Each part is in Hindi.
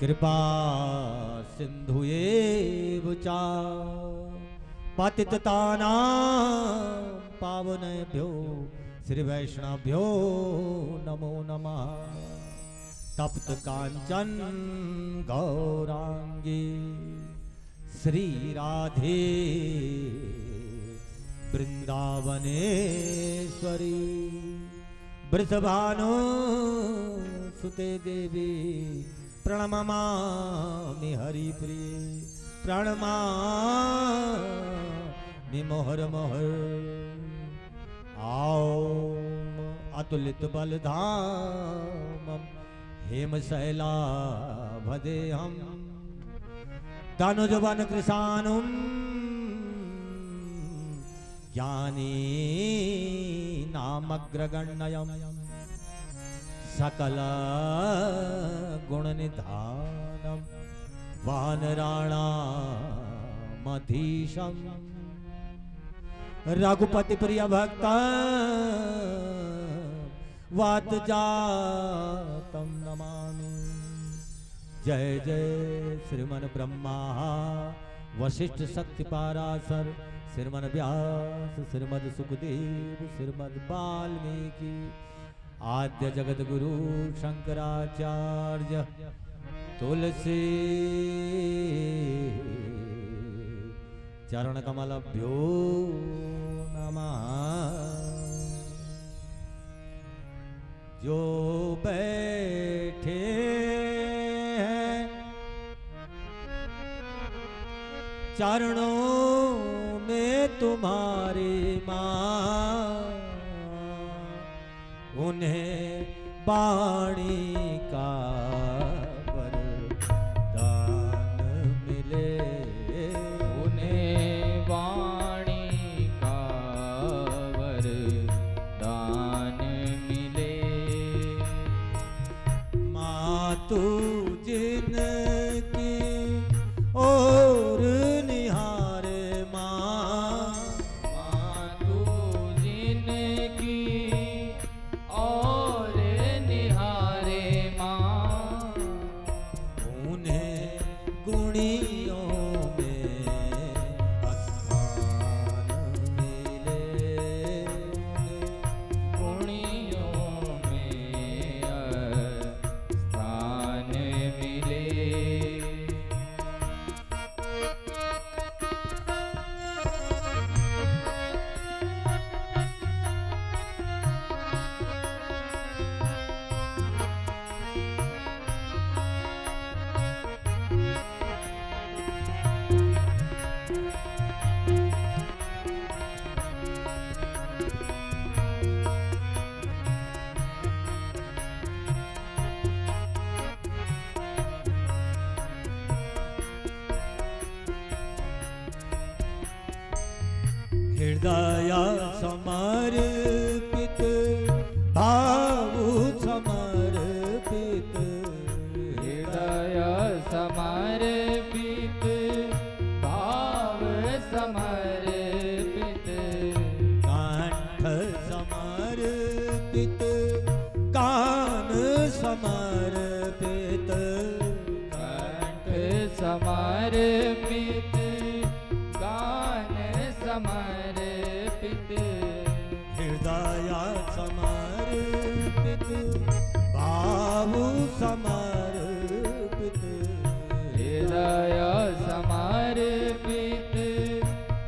कृपा सिंधुएव चा पतिततानां पावनेभ्यो श्री वैष्णवभ्यो नमो नमः। तप्त कांचन गौरांगी श्री राधे वृंदावनेश्वरी वृषभानु सुते देवी प्रणमामि हरिप्रिय प्रणमामि मोहर मोहर। ओम अतुलित बलधामं हेमशैलाभदेहं तनुजवन कृशानुं ज्ञानी नामग्रगण्यं सकल गुणनिधानं वानराणामधीशं रघुपति प्रिय भक्त वातजातं नमामि। जय जय श्रीमन ब्रह्मा वशिष्ठ शक्ति पाराशर श्रीमन व्यास श्रीमद सुखदेव श्रीमद वाल्मीकि आद्य जगत गुरु शंकराचार्य तुलसी चरण कमलभ्यो नमः। जो बैठे हैं चरणों में तुम्हारी माँ उन्हें वाणी का वरदान मिले उन्हें वाणी का वरदान मिले। माँ तू जिनकी और निहारे माँ तू जिनकी और निहारे माँ उन्हें गुणियों में स्थान मिले गुणियों में स्थान मिले। हृदय समर्पित भाव समर्पित हृदय समर्पित भाव समर्पित कंठ समर्पित कान समर्पित कंठ समर्पित गान समर्पित हृदय समर्पित भाव समर्पित हृदय समर्पित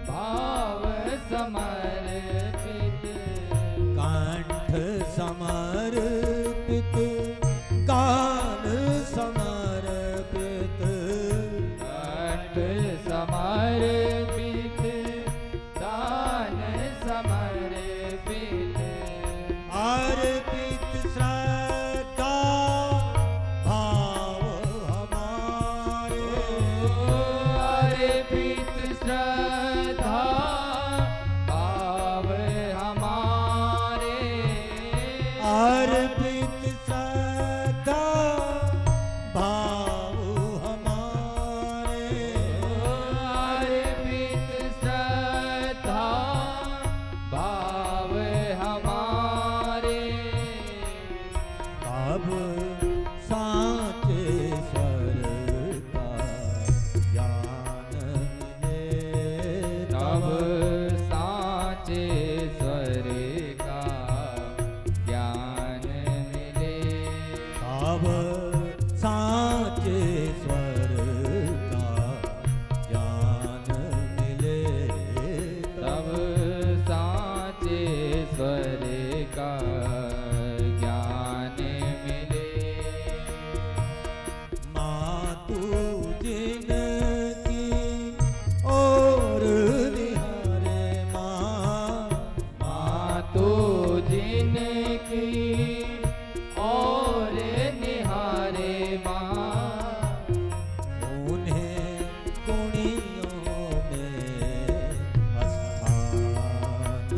भाव समर्पित कंठ समर्पित कान समर्पित कंठ साचे स्वर का ज्ञान मिले तब साचे स्वर का ज्ञान मिले। मातु जिनकी और निहारे माँ, मातु जिनकी और निहारे माँ, उन्हें गुणियों में स्थान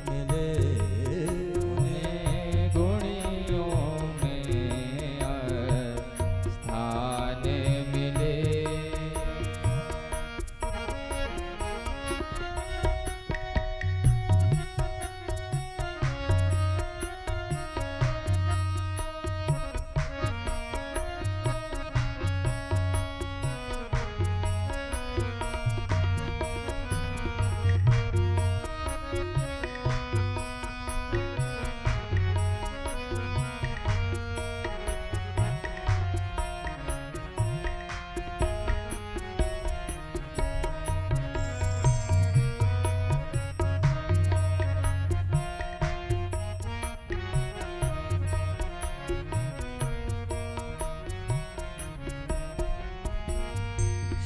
मिले। उन्हें गुणियों में स्थान मिले।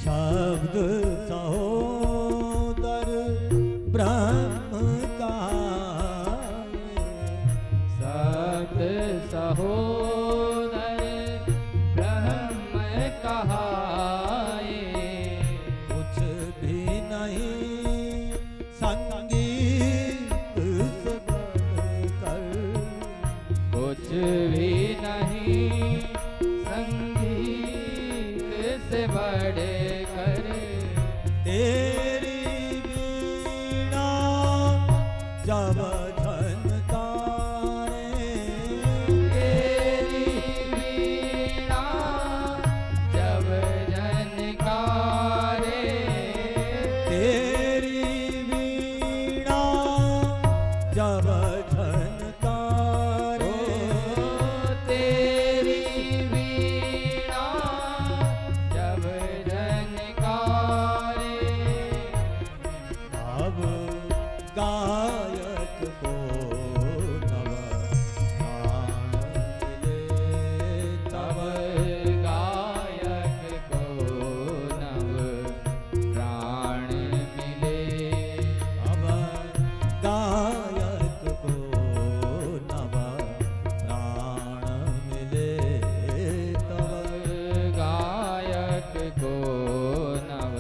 शब्द सहोदर ब्रह्म का सत सहोदर ब्रह्म कहाए। कुछ भी नहीं संगीत से बढ़कर, कुछ भी नहीं संगीत से बढ़ कर। तेरी वीणा जब झनकारे, तेरी वीणा जब झनकारे। तेरी वीणा जब झनकारे, तेरी वीणा जब झनकारे। अब गायक को नव प्राण मिले। तब गायक को नव प्राण मिले। अब गायक को नव प्राण मिले। तब गायक को नव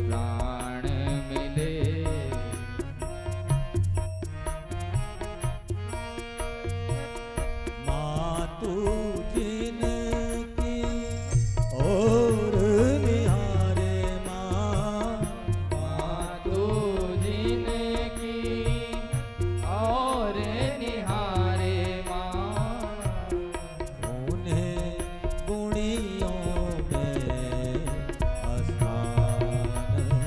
प्राण मिले। मातु जिनकी और निहारे माँ, मातु जिनकी और निहारे माँ, उन्हें गुणियों में स्थान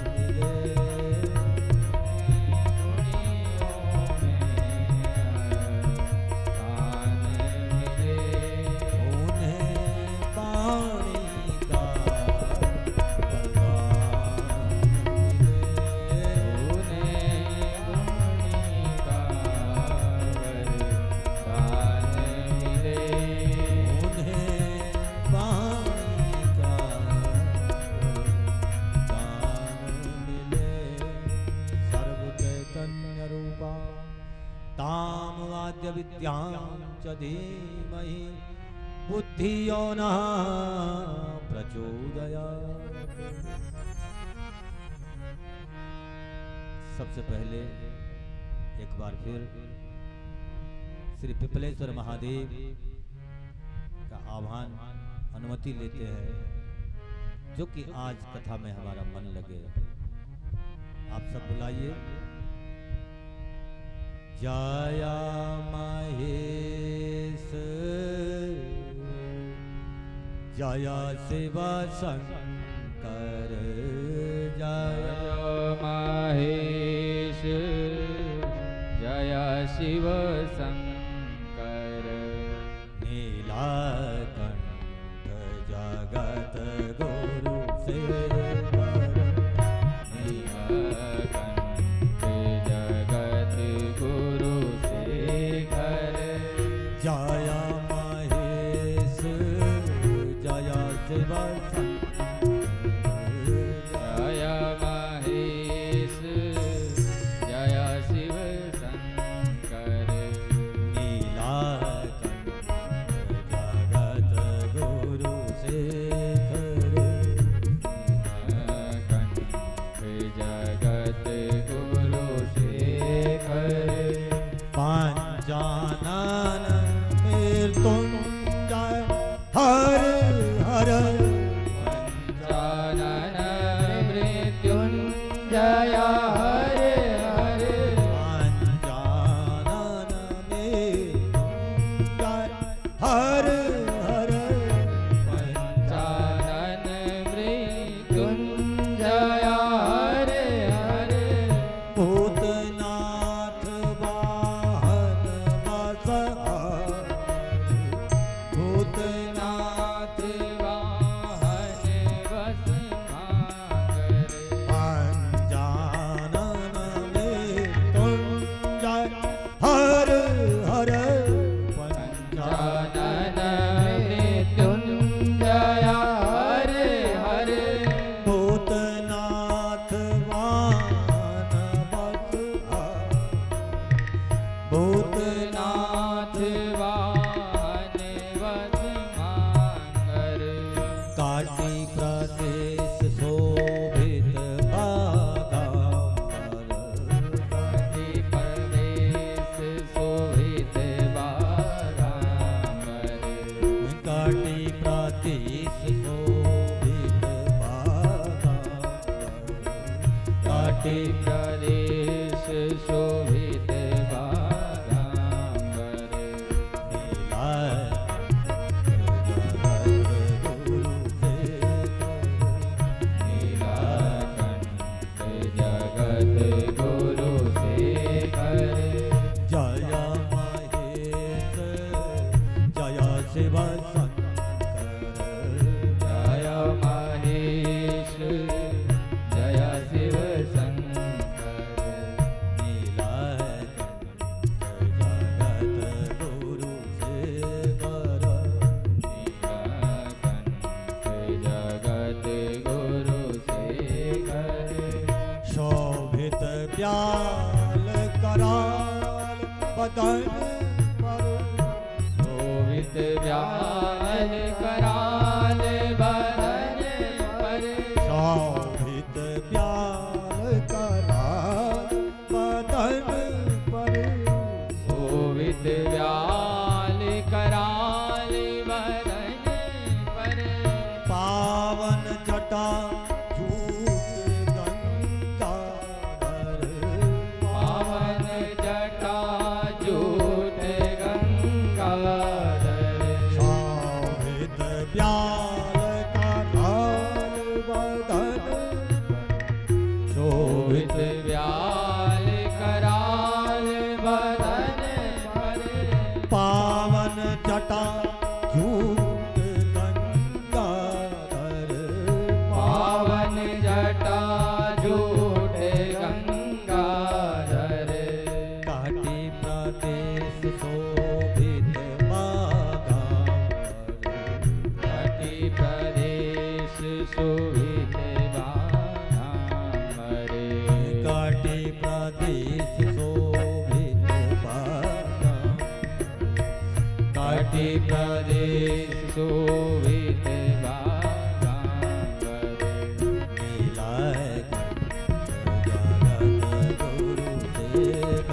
मिले। स्थान मिले। उन्हें पानी का वरदान मिले। उन्हें गुणी का वरदान मिले। उन्हें पानी का वरदान मिले। सर्व चैतन्य रूपा ताम आद्य विद्यां च धीमहि बुद्धियो न प्रचोदयात्। सबसे पहले एक बार फिर श्री पिपलेश्वर महादेव का आह्वान अनुमति लेते हैं, जो कि आज कथा में हमारा मन लगे। आप सब बुलाइए। जया महेश जया शिव शंकर जय महेश जय शिव शंकर नीलकंठ शिव जय महेश जय शिव शंकर नीलाकंठ जगत गुरु शेखर जगत गुरु शेखर पंचानन मृत्युंजय हर हर पंचानन मृत्युंजय हर हर पंचानन मृत्युंजय हर हर पंचानन मृत्युंजय हर हर भूतनाथ वाहन वसहार भूतनाथ वाहन वसमागर पंचानन मृत्युंजय हर हर पंचानन मृत्युंजय हर हर भूतनाथ वाहन वसहार भूतनाथ भूतनाथ वाहन वसमागर काशी प्रदेश शोभित बागांबर काशी प्रदेश शोभित बागांबर काशी प्रदेश शोभित बागांबर काशी प्रदेश शोभित बागांबर नीलाकंठ जगत गुरु शेखर जय महेश जय शिव शंकर जय महेश जय शिव शंकर नीलाकंठ जगत गुरु शेखर नीलाकंठ जगत गुरु शेखर शोभित व्याल कराल बदन पर शोभित व्याल कराल बदन पर शोभित व्याल कराल बदन पर शोभित व्याल कराल बदन पर पावन जटा झूठ गंगाधर पावन जटा जूट गंगाधर शोभित व्याल कराल बदन शोभित व्याल कराल बदन पर पावन जटा झूठ गंगाधर पावन जटा जूट गंगाधर काटी प्रदेश शोभित बागांबर काशी प्रदेश शोभित बागांबर काटी प्रदेश शोभित बागांबर काशी प्रदेश शोभित बागांबर नीलाकंठ जगत गुरु शेखर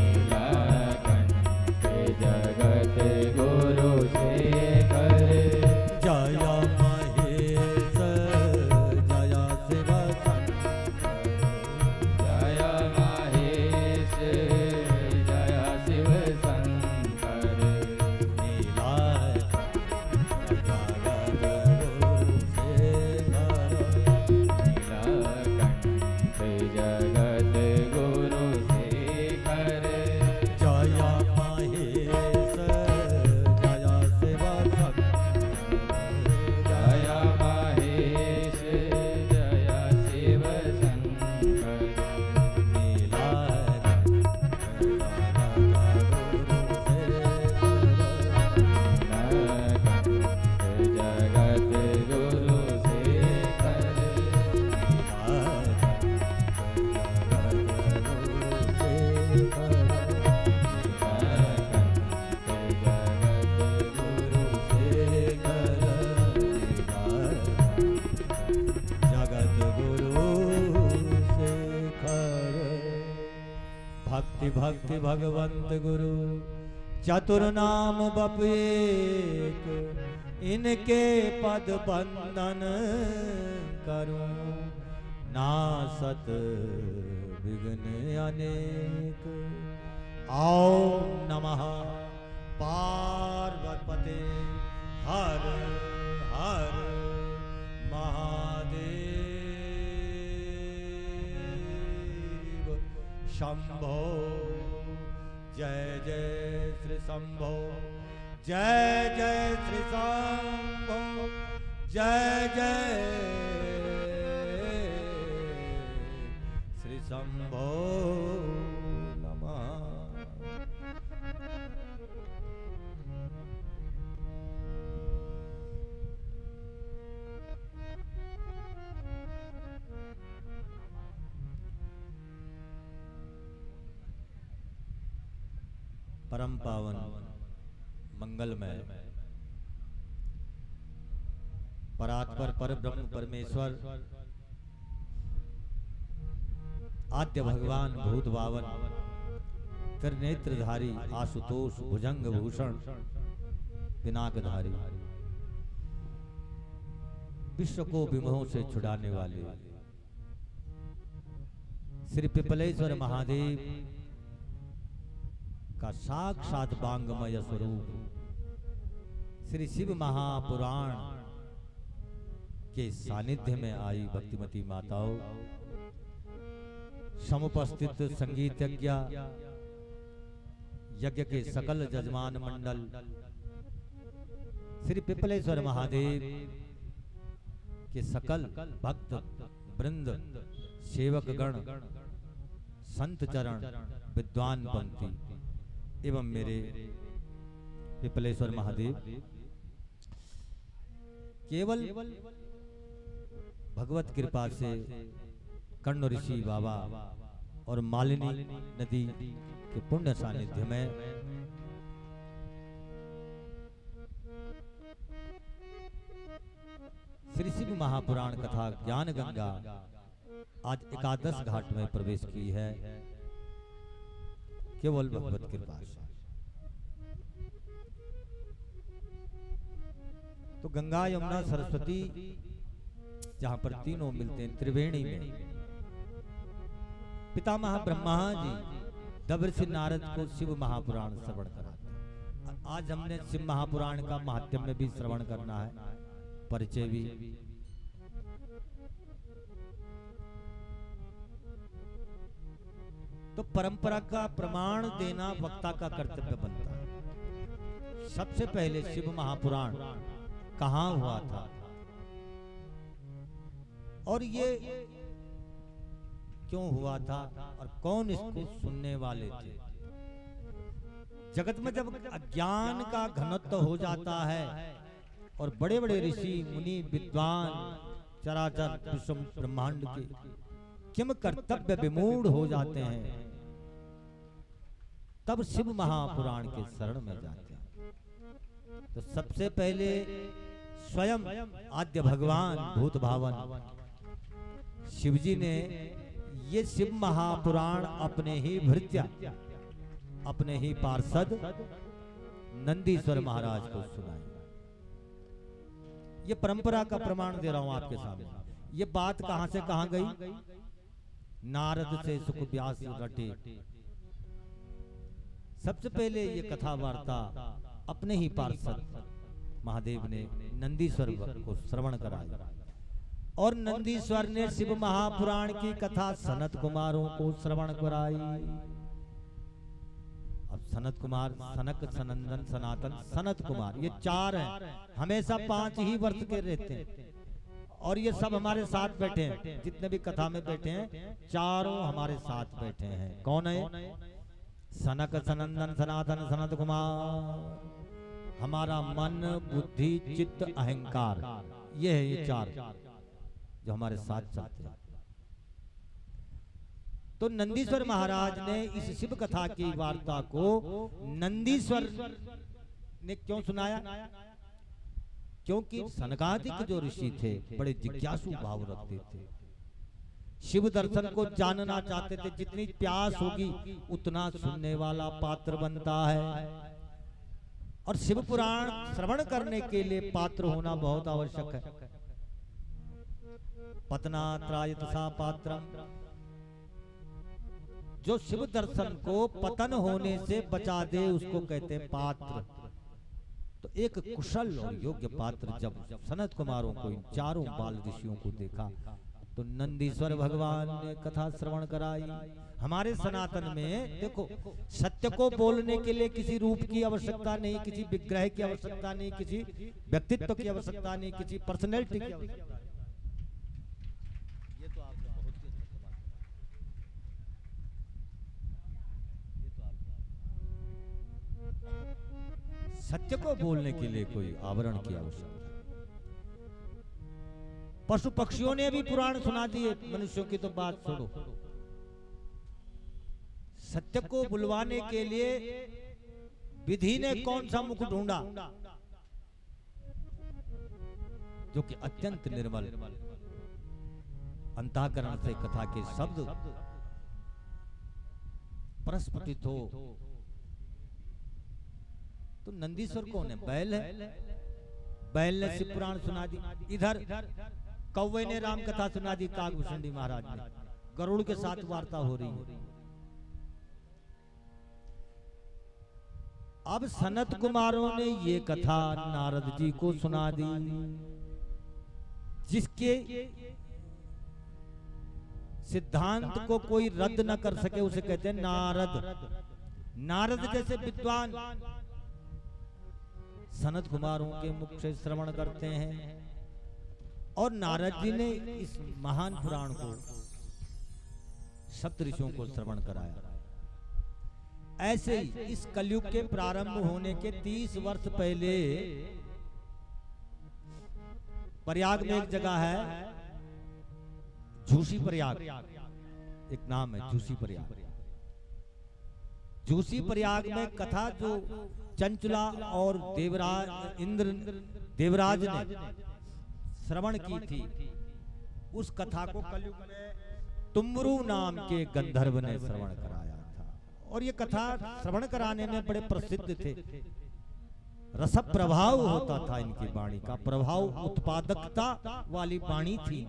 नीलाकंठ जगत गुरु शेखर जय महेश जय शिव शंकर जय महेश जय शिव शंकर नीलाकंठ भक्ति भगवंत गुरु चतुर नाम बप एक, इनके पद बंदन करूं नासत विघ्न अनेक। ओम नमः पार्वती हर हर महादेव शंभो। जय जय श्री शंभो, जय जय श्री शंभो, जय जय श्री शंभो नमः। परम पावन मंगलमय परात्पर पर ब्रह्म परमेश्वर आद्य भगवान भूत भावन त्रिनेत्रधारी आशुतोष भुजंग भूषण पिनाकधारी विश्व को विमोह से छुड़ाने वाले श्री पिपलेश्वर महादेव का साक्षात वांगमय स्वरूप श्री शिव महापुराण के सानिध्य में आई भक्तिमती माताओं, समुपस्थित संगीतज्ञ यज्ञ के सकल जजमान मंडल, श्री पिपलेश्वर महादेव के सकल भक्त वृंद, सेवक गण, संत चरण, विद्वान पंक्ति एवं मेरे पिपलेश्वर महादेव केवल भगवत कृपा से कर्ण ऋषि बाबा और मालिनी नदी के पुण्य सानिध्य में श्री शिव महापुराण कथा ज्ञान गंगा आज एकादश घाट में प्रवेश की है, केवल भगवत कृपा से। तो गंगा यमुना सरस्वती जहां पर तीनों मिलते हैं त्रिवेणी में, पितामह ब्रह्मा जी देवर्षि नारद को शिव महापुराण श्रवण कराते हैं। आज हमने शिव महापुराण का महात्म्य भी श्रवण करना है, परिचय भी। तो परंपरा का प्रमाण देना वक्ता का कर्तव्य बनता है। सबसे पहले शिव महापुराण कहाँ हुआ था और ये क्यों हुआ था और कौन इसको सुनने वाले थे। जगत में जब अज्ञान का घनत्व हो जाता है और बड़े बड़े ऋषि मुनि विद्वान चराचर विश्व ब्रह्मांड के किम कर्तव्य विमूढ़ हो जाते हैं, तब शिव महापुराण के शरण में जाते हैं। तो सबसे पहले स्वयं आद्य भगवान भूत भावन शिवजी ने ये शिव महापुराण अपने ही भृत्य, अपने ही पार्षद नंदीश्वर महाराज को सुनाई। ये परंपरा का प्रमाण दे रहा हूं आपके सामने। ये बात कहां से कहां गई? नारद से सुख व्यास रटे। सबसे पहले ये कथा वार्ता अपने ही पार्षद महादेव ने नंदीश्वर को श्रवण कराई और नंदीश्वर ने शिव महापुराण की कथा सनत कुमारों को श्रवण कराई। अब सनत कुमार, सनक, सनंदन, सनातन, सनत कुमार, ये चार हैं। हमेशा 5 ही वर्ष के रहते हैं और ये सब हमारे साथ बैठे हैं। जितने भी कथा में बैठे हैं चारों हमारे साथ बैठे हैं। कौन है? सनक, सनंदन, सनातन, सनत कुमार। हमारा मन, बुद्धि, चित्त, अहंकार, ये है ये चार जो हमारे साथ चलते हैं। तो नंदीश्वर महाराज ने इस शिव कथा की वार्ता को नंदीश्वर ने क्यों सुनाया? क्योंकि सनकादिक जो ऋषि थे बड़े जिज्ञासु भाव रखते थे। शिव दर्शन को जानना चाहते थे। जितनी प्यास होगी उतना सुनने वाला पात्र बनता है, और शिव पुराण श्रवण करने के लिए पात्र होना बहुत आवश्यक है। पतनात्रायतसा पात्रम, जो शिव दर्शन को पतन होने से बचा दे उसको कहते हैं पात्र। तो एक कुशल और योग्य पात्र जब सनत कुमारों को, इन चारों बाल ऋषियों को देखा, तो नंदीश्वर भगवान ने कथा श्रवण कराई। हमारे सनातन में देखो, सत्य को बोलने के लिए किसी रूप की आवश्यकता नहीं, किसी विग्रह की आवश्यकता नहीं, किसी व्यक्तित्व की आवश्यकता नहीं, किसी पर्सनैलिटी की आवश्यकता नहीं। ये तो आपने बहुत ही अच्छा बात कहा। सत्य को बोलने के लिए कोई आवरण की आवश्यकता। पशु पक्षियों ने भी पुराण सुना दिए, मनुष्यों की तो बात छोड़ो। सत्य को बुलवाने के लिए विधि ने कौन सा मुख ढूंढा, जो कि अत्यंत निर्मल अंतःकरण से कथा के शब्द प्रस्फुटित हो। तो नंदीश्वर कौन है? बैल है। बैल ने शिव पुराण सुना दी। इधर कौवे ने राम कथा सुना दी काकभूषणी महाराज ने। गरुड़ के साथ वार्ता हो रही है। अब सनत कुमारों ने ये कथा नारद जी को सुना दी, जिसके सिद्धांत को कोई रद्द न कर सके उसे कहते हैं नारद। नारद जैसे विद्वान सनत कुमारों के मुख से श्रवण करते हैं, और नारद जी ने इस महान पुराण को सप्त ऋषियों को श्रवण कराया। ऐसे ही इस कलयुग के प्रारंभ होने के 30 वर्ष पहले प्रयाग में एक जगह है, झूसी प्रयाग, एक नाम है झूसी प्रयाग। झूसी प्रयाग में कथा जो चंचला और देवराज इंद्र देवराज ने श्रवण की थी, उस कथा को कलयुग में तुमरू नाम के गंधर्व ने श्रवण कराया था। और ये कथा श्रवण कराने में बड़े प्रसिद्ध थे। रस प्रभाव होता था इनकी वाणी का, प्रभाव उत्पादकता वाली वाणी थी।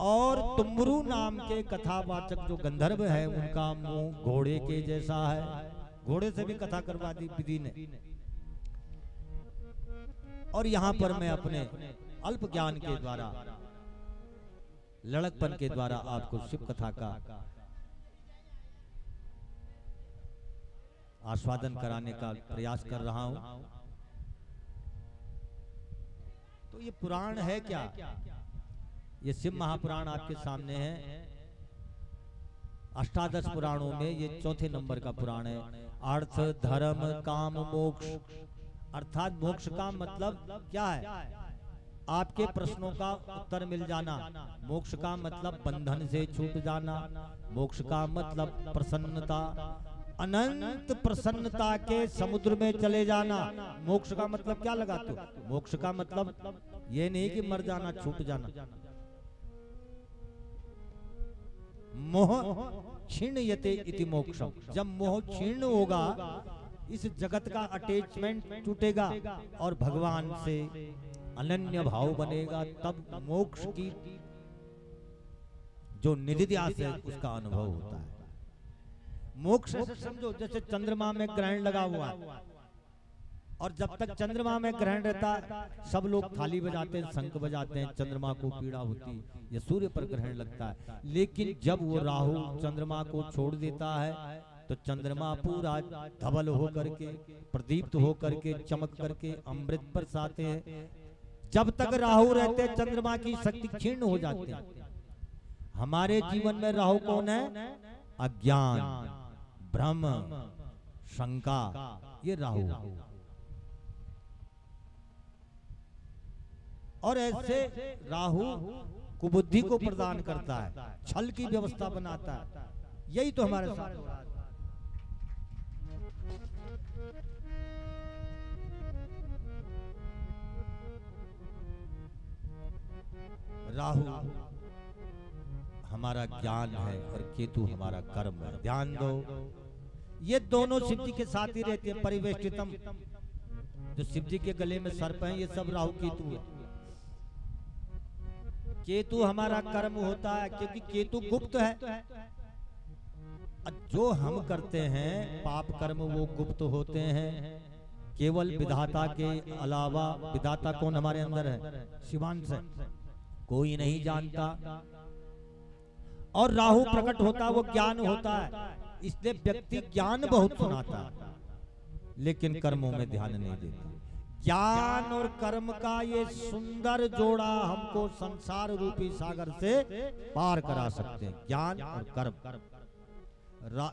और तुमरू नाम के कथावाचक जो गंधर्व है, उनका मुंह घोड़े के जैसा है। घोड़े से भी कथा करवा दी विधि ने। और यहां पर मैं अपने अल्प ज्ञान के द्वारा, लड़कपन के द्वारा आपको शिव कथा का आस्वादन कराने का प्रयास कर रहा हूं। तो ये पुराण है क्या? ये शिव महापुराण आपके सामने है। अष्टादश पुराणों में ये चौथे नंबर का पुराण है। अर्थ धर्म काम मोक्ष, अर्थात मोक्ष का मतलब क्या है? आपके प्रश्नों का उत्तर मिल जाना। मोक्ष का मतलब बंधन से छूट जाना। मोक्ष का मतलब प्रसन्नता, अनंत प्रसन्नता के समुद्र में चले जाना। मोक्ष का मतलब क्या लगाते हो? मोक्ष का मतलब ये नहीं कि मर जाना, छूट जाना। मोह क्षीणयते इति मोक्षम। जब मोह क्षीण होगा, इस जगत का अटैचमेंट टूटेगा और भगवान से अनन्य भाव बनेगा, तब मोक्ष की जो निधिध्यास है उसका अनुभव होता है। मोक्ष समझो जैसे चंद्रमा में ग्रहण लगा हुआ है, और जब तक चंद्रमा में ग्रहण रहता है सब लोग थाली बजाते हैं, शंख बजाते हैं, चंद्रमा को पीड़ा होती है, या सूर्य पर ग्रहण लगता है। लेकिन जब वो राहु चंद्रमा को छोड़ देता है तो चंद्रमा पूरा धवल होकर के, प्रदीप्त होकर के, चमक करके अमृत बरसाते हैं। जब तक राहु रहते चंद्रमा की शक्ति क्षीण हो जाती है। हमारे जीवन में राहु कौन है? अज्ञान, भ्रम, शंका, ये राहु। और ऐसे राहु कुबुद्धि को प्रदान करता है, छल की व्यवस्था बनाता है। यही तो हमारे साथ हो रहा है। राहु हमारा ज्ञान है और केतु हमारा कर्म है। ध्यान दो, ये दोनों शिव जी के साथ ही रहते हैं। परिवेष्टितम, जो शिव जी के गले में सर्प है, ये सब राहु केतु है। केतु हमारा कर्म होता है, क्योंकि केतु गुप्त है। जो हम करते हैं पाप कर्म वो गुप्त होते हैं। केवल विधाता के अलावा, विधाता कौन हमारे अंदर है? शिवांश है, कोई नहीं जानता। और राहु प्रकट होता है, वो ज्ञान होता है। इसलिए व्यक्ति ज्ञान बहुत सुनाता है लेकिन कर्मों में ध्यान नहीं देता। ज्ञान और कर्म का ये सुंदर जोड़ा हमको संसार रूपी सागर से पार करा सकते हैं। ज्ञान और कर्म।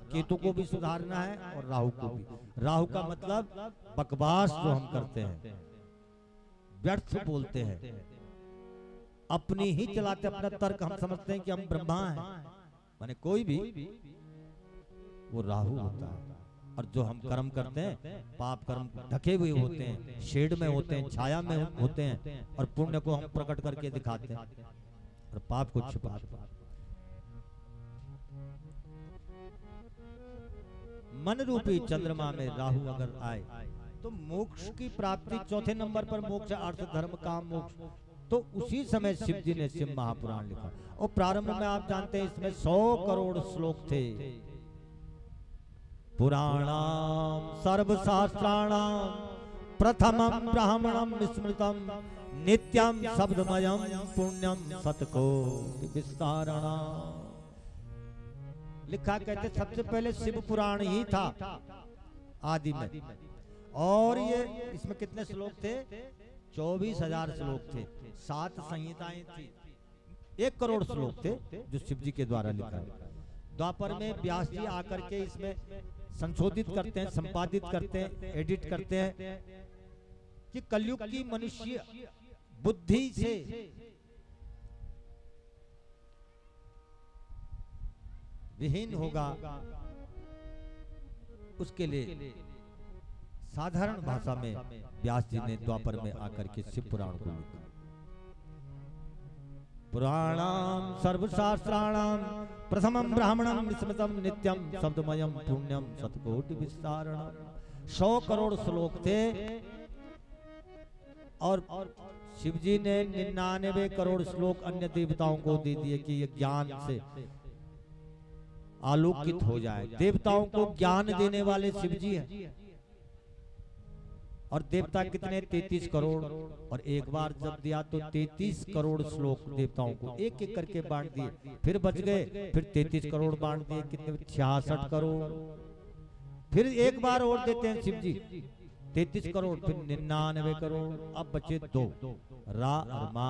केतु को भी सुधारना है और राहु को भी। राहु का मतलब बकवास जो हम करते हैं, व्यर्थ बोलते हैं, अपनी ही चलाते, अपना तर्क हम समझते हैं कि हम ब्रह्मा हैं, माने कोई भी, वो राहु होता है। और जो हम कर्म करते हैं, पाप कर्म ढके हुए होते हैं, शेड में होते हैं, छाया में होते हैं, और पुण्य को हम प्रकट करके दिखाते हैं और पाप को छुपाते हैं। मन रूपी चंद्रमा में राहु अगर आए तो मोक्ष की प्राप्ति, चौथे नंबर पर मोक्ष, अर्थ धर्म काम मोक्ष, तो उसी समय शिव जी ने शिव महापुराण लिखा। और प्रारंभ में आप जानते हैं इसमें 100 करोड़ श्लोक थे। पुराणाम सर्वशास्त्राणाम प्रथमं ब्राह्मणं स्मृतम नित्यं शब्दमयं पुण्यं सतकोटि विस्तारणम्। लिखा, कहते सबसे पहले शिव पुराण ही था आदि में। और ये इसमें कितने श्लोक थे? 24,000 श्लोक थे, 7 संहिताएं थी, 1 करोड़ श्लोक थे जो शिव जी के द्वारा लिखा है। द्वापर में व्यास जी आकर के इसमें संशोधित करते हैं, संपादित करते हैं, एडिट करते हैं कि कलयुग की मनुष्य बुद्धि से विहीन होगा, उसके लिए साधारण भाषा में व्यास जी ने द्वापर में आकर के शिव पुराण को लिखा। पुराणाम सर्वशास्त्राणाम प्रथमं ब्राह्मणं स्मृतं नित्यं शब्दमयं पुण्यं सतकोटि विस्तारणम्। 100 करोड़ श्लोक थे और शिव जी ने 99 करोड़ श्लोक अन्य देवताओं को दे दिए कि ये ज्ञान से आलोकित हो जाए। देवताओं को ज्ञान देने वाले शिव जी हैं। और देवता कितने? 33 करोड़। और एक बार जब दिया तो 33 करोड़ श्लोक देवताओं को एक एक करके बांट दिए। फिर बच गए, फिर 33 करोड़ बांट दिए, कितने? 66 करोड़। फिर एक बार और देते हैं शिव जी, 33 करोड़, फिर 99 करोड़। अब बचे 2, रा और मा,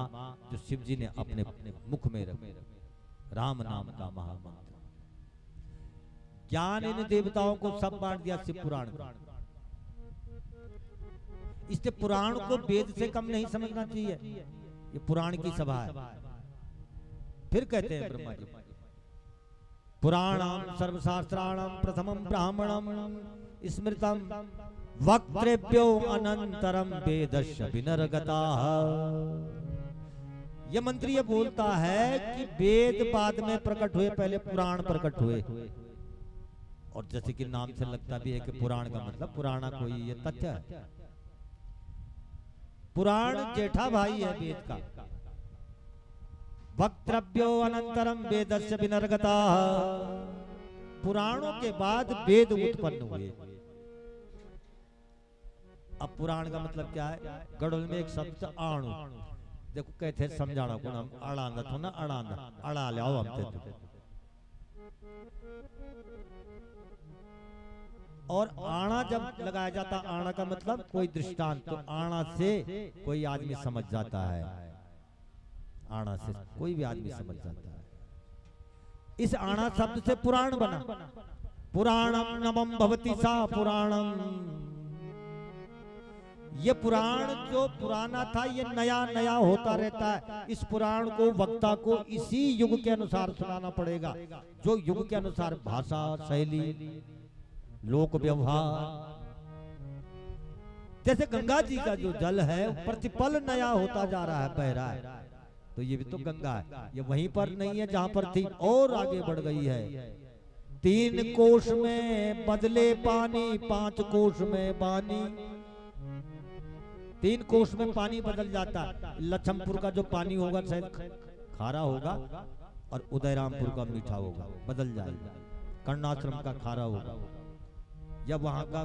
जो शिव जी ने अपने मुख में रखे, राम नाम का महामंत्र। ज्ञान इन देवताओं को सब बांट दिया शिव पुराण में। इसलिए पुराण को वेद से कम नहीं समझना चाहिए, ये पुराण की सभा है। फिर कहते हैं ब्रह्मा जी, पुराणम सर्वशास्त्राणाम प्रथमं ब्राह्मणं स्मृतं वक्तृभ्यो अनंतरम वेदस्य विनर्गताः। यह मंत्र ये बोलता है कि वेद बाद में प्रकट हुए, पहले पुराण प्रकट हुए। और जैसे कि नाम से लगता भी है कि पुराण का मतलब पुराना कोई ये तथ्य है। पुराण जेठा भाई है वेद का। वक्तृभ्यो अनंतरम वेदस्य विनर्गताः। पुराणों के बाद वेद उत्पन्न हुए। अब पुराण का मतलब क्या है? गढ़ोल में एक शब्द आणु, देखो कहते समझाना को हम अड़ांदा तो ना अड़ांदा, अड़ा ले आओ हम। और आना जब लगाया जाता, आना का मतलब कोई दृष्टांत, तो आना से कोई आदमी समझ जाता है, आना से कोई भी आदमी समझ जाता है। इस आना शब्द से पुराण बना। पुराणम नवम भवति सा पुराणम। ये पुराण जो पुराना था ये नया नया होता रहता है। इस पुराण को वक्ता को इसी युग के अनुसार सुनाना पड़ेगा, जो युग के अनुसार भाषा, शैली, लोक व्यवहार। जैसे गंगा जी का जो जल है प्रतिपल नया होता जा रहा है, बह रहा है। तो ये भी तो गंगा है, ये वहीं पर नहीं है जहां पर थी, और आगे बढ़ गई है। 3 कोष में बदले पानी, 5 कोष में पानी। 3 कोष में पानी बदल जाता है। लछमपुर का जो पानी होगा शायद खारा होगा और उदयरामपुर का मीठा होगा, बदल जाएगा। कर्णाश्रम का खारा होगा या वहां का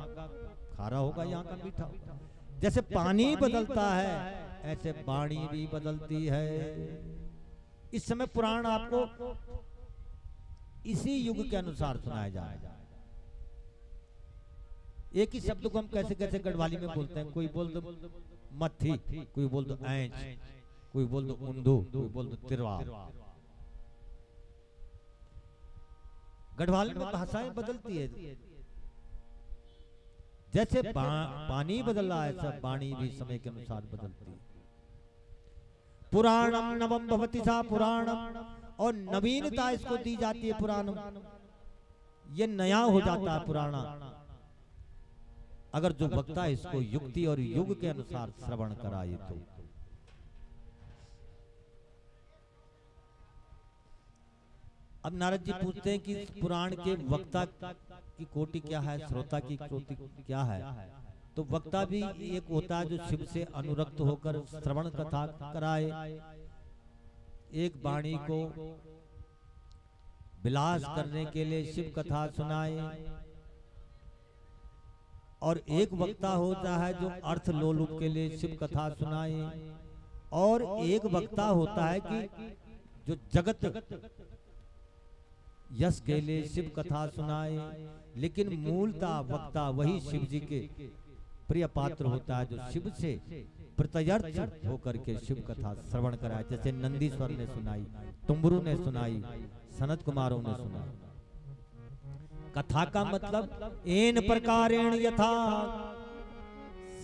खारा होगा, यहाँ का मीठा होगा। जैसे पानी बदलता है ऐसे वाणी भी बदलती है। इस समय पुराण आपको इसी युग के अनुसार सुनाया जाएगा। एक ही शब्द को हम कैसे कैसे गढ़वाली में बोलते हैं। कोई बोल दो मत्थी, कोई बोल दो ऐंच, कोई बोल दो ऊंधू, कोई बोल दो तिरवा। गढ़वाली में भाषाएं बदलती है। जैसे पानी बदल रहा है सब वाणी भी समय के अनुसार बदलती है। पुराणम नवम भवति सा पुराणम, और नवीनता इसको दी जाती है पुराणम। ये नया हो जाता है पुराना अगर जो वक्ता इसको युक्ति और युग के अनुसार श्रवण कराए तो। अब नारद जी पूछते हैं कि पुराण के वक्ता की कोटि क्या है, श्रोता की कोटि क्या है। तो वक्ता भी एक होता है जो शिव से अनुरक्त होकर श्रवण कथा कराए, एक वाणी को विलास करने के लिए शिव कथा सुनाए, और एक वक्ता होता है जो अर्थ लोलुप के लिए शिव कथा सुनाए, और एक वक्ता होता है कि जो जगत यश के लिए शिव कथा सुनाए। लेकिन मूलतः वक्ता वही शिव जी के प्रिय पात्र होता है जो शिव से प्रत्यर्थ होकर के शिव कथा श्रवण कराए। जैसे नंदीश्वर ने सुनाई, तुम्बरू ने सुनाई, सनत कुमारों ने सुनाई। कथा का मतलब एन प्रकारेण यथा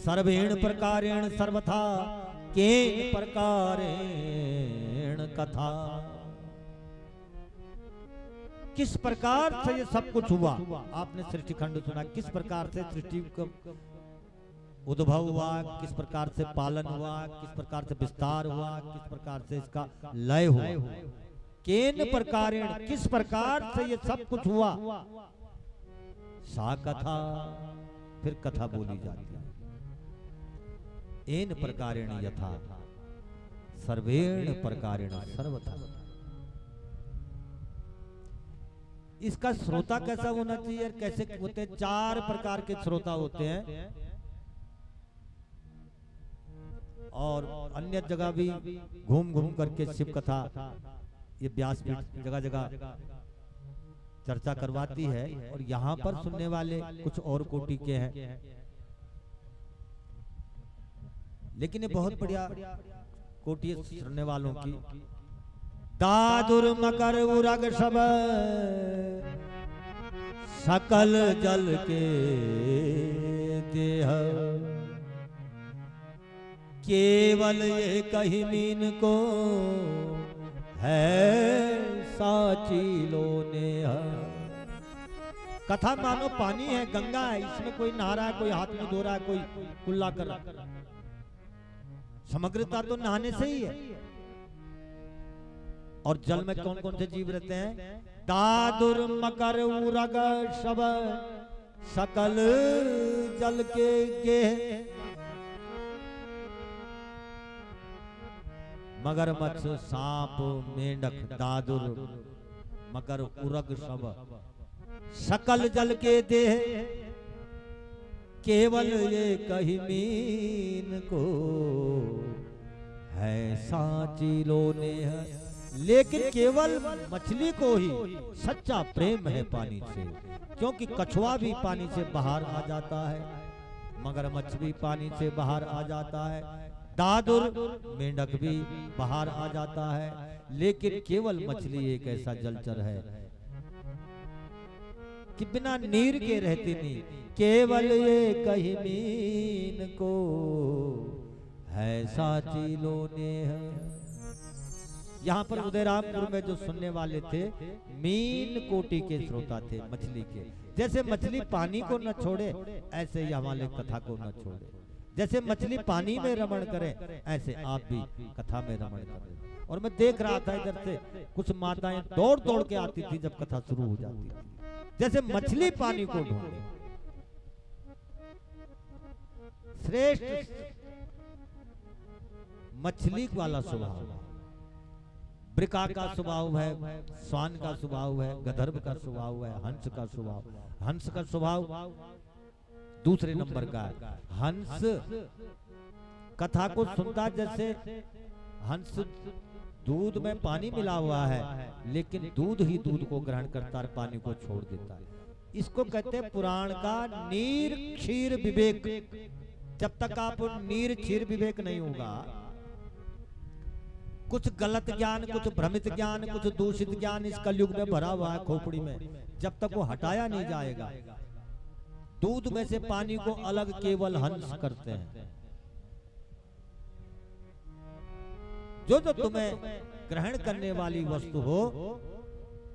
सर्वेण प्रकारेण सर्वथा केन प्रकारेण कथा। किस प्रकार से ये सब कुछ हुआ। आपने सृष्टि खंड सुना, किस प्रकार से सृष्टि का उद्भव हुआ, किस प्रकार से पालन हुआ, किस प्रकार से विस्तार हुआ, किस प्रकार से इसका लय हुआ। केन प्रकारेण, किस प्रकार से ये सब कुछ हुआ। सा कथा, फिर कथा बोली जाती है। एन प्रकारेण यथा सर्वेण प्रकारेण सर्वथा। इसका श्रोता कैसा होना चाहिए, कैसे होते हैं। 4 प्रकार के श्रोता होते हैं, और अन्य जगह भी घूम घूम करके शिव कथा ये व्यासपीठ जगह जगह चर्चा करवाती है, और यहाँ पर सुनने वाले कुछ और कोटि के हैं। लेकिन ये बहुत बढ़िया कोटि है सुनने वालों की। दादुर मकर उरग सब सकल जल के देह, केवल ये कही मीन को है साची लोने। कथा मानो पानी है, गंगा है, इसमें कोई नहा रहा है, कोई हाथ में धो रहा है, कोई कुल्ला कर रहा है। समग्रता तो नहाने से ही है। और जल में कौन कौन से जीव रहते हैं। दादुर मकर उरग सब सकल जल के गेह, मगरमच्छ सांप मेंढक दादुर मकर उरग सब सकल जल के देह, केवल ये कही मीन को है साची लोने है। लेकिन केवल मछली को ही सच्चा प्रेम है पानी से, क्योंकि कछुआ भी पानी से बाहर आ जाता है, मगरमच्छ भी पानी से बाहर आ जाता है, दादुर मेंढक भी बाहर आ जाता है। लेकिन केवल मछली एक ऐसा जलचर है कि बिना नीर के रहती नहीं। केवल ये कही मीन को है साची लोने है। यहाँ पर उदयरामपुर में जो सुनने वाले थे मीन कोटि के श्रोता थे, मछली के। जैसे मछली पानी को न छोड़े, ऐसे ही हमारे कथा को न छोड़े। जैसे मछली पानी में रमण करे, ऐसे आप भी कथा में रमण करें। और मैं देख रहा था इधर से कुछ माताएं दौड़ दौड़ के आती थी जब कथा शुरू हो जाती थी, जैसे मछली पानी को ढूंढे। श्रेष्ठ मछली वाला स्वभाव, वृका का स्वभाव है, स्वान का स्वभाव है, गंधर्व का स्वभाव है, हंस का स्वभाव। हंस का स्वभाव दूसरे नंबर का है। हंस कथा को सुनता, जैसे हंस दूध में पानी मिला हुआ है, लेकिन दूध ही दूध को ग्रहण करता है, पानी को छोड़ देता है। इसको कहते हैं पुराण का नीर क्षीर विवेक। जब तक आप नीर क्षीर विवेक नहीं होगा, कुछ गलत ज्ञान, कुछ भ्रमित ज्ञान, कुछ दूषित ज्ञान इस कलयुग में भरा हुआ है खोपड़ी में, जब तक वो हटाया नहीं जाएगा। दूध में से पानी को अलग केवल हंस करते हैं। जो जो तुम्हें ग्रहण करने वाली वस्तु हो,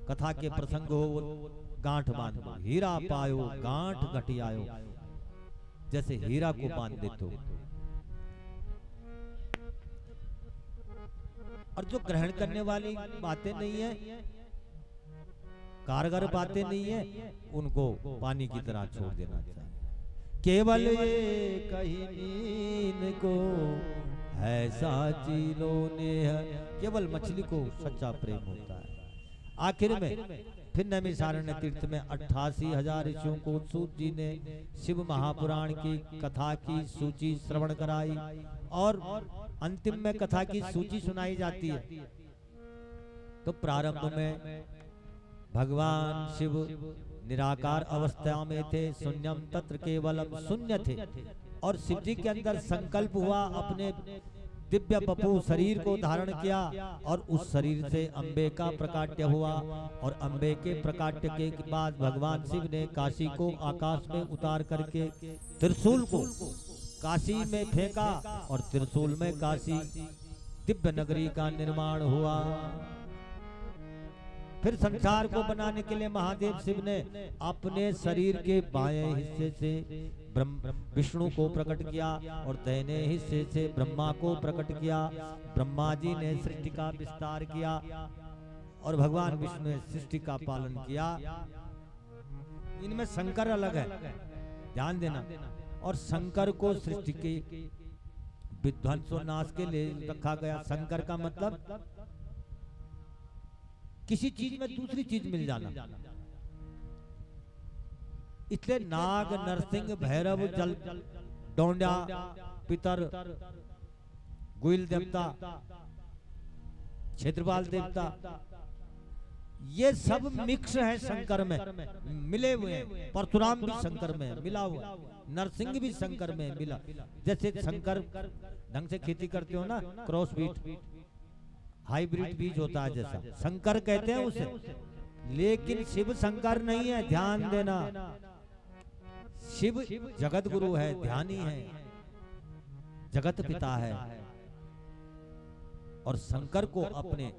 कथा के प्रसंग हो, वो गांठ बांधो। हीरा पायो गांठ घटियायो, जैसे हीरा को बांध देते हो। और जो ग्रहण करने वाली बातें नहीं है, कारगर बातें नहीं है, उनको पानी की तरह छोड़ देना चाहिए। केवल ये कहीं नीन को है साची लोनेह, केवल मछली को सच्चा प्रेम होता है। आखिर में फिर नैमिषारण्य तीर्थ में 88,000 ऋषियों को सूत जी ने शिव महापुराण की कथा की सूची श्रवण कराई, और अंतिम में कथा की सूची सुनाई जाती है। तो प्रारंभ में भगवान शिव निराकार अवस्था में थे, शून्यम तत्र केवलम शून्य थे, और शिव जी के अंदर संकल्प हुआ, अपने दिव्य बपू शरीर को धारण किया, और उस शरीर से अंबे का प्रकाट्य हुआ। और अंबे के प्रकाट्य के बाद भगवान शिव ने काशी को आकाश में उतार करके त्रिशूल को काशी में फेंका, और त्रिशूल में काशी दिव्य नगरी का निर्माण हुआ। फिर संसार को बनाने के लिए महादेव शिव ने अपने शरीर के बाएं हिस्से से विष्णु को प्रकट किया, और दाहिने हिस्से से ब्रह्मा को प्रकट किया। ब्रह्मा जी ने सृष्टि का विस्तार किया, और भगवान विष्णु ने सृष्टि का पालन किया। इनमें शंकर अलग है, ध्यान देना। और शंकर को सृष्टि के विध्वंसोनाश के लिए रखा गया। शंकर का मतलब किसी चीज में दूसरी चीज मिल जाना। इसलिए नाग, नरसिंह, भैरव, जल डोंडा, पितर, गुइल देवता, क्षेत्रपाल देवता, ये सब मिक्स है शंकर में, मिले हुए हैं। परशुराम भी शंकर में मिला हुआ, नरसिंह भी शंकर में मिला। जैसे शंकर ढंग से खेती करते हो ना, क्रॉस बीट, हाइब्रिड बीज होता है, जैसा शंकर कहते हैं उसे। लेकिन शिव शंकर नहीं है, ध्यान देना। शिव जगत गुरु है, ध्यानी है, जगत पिता है। और शंकर को अपने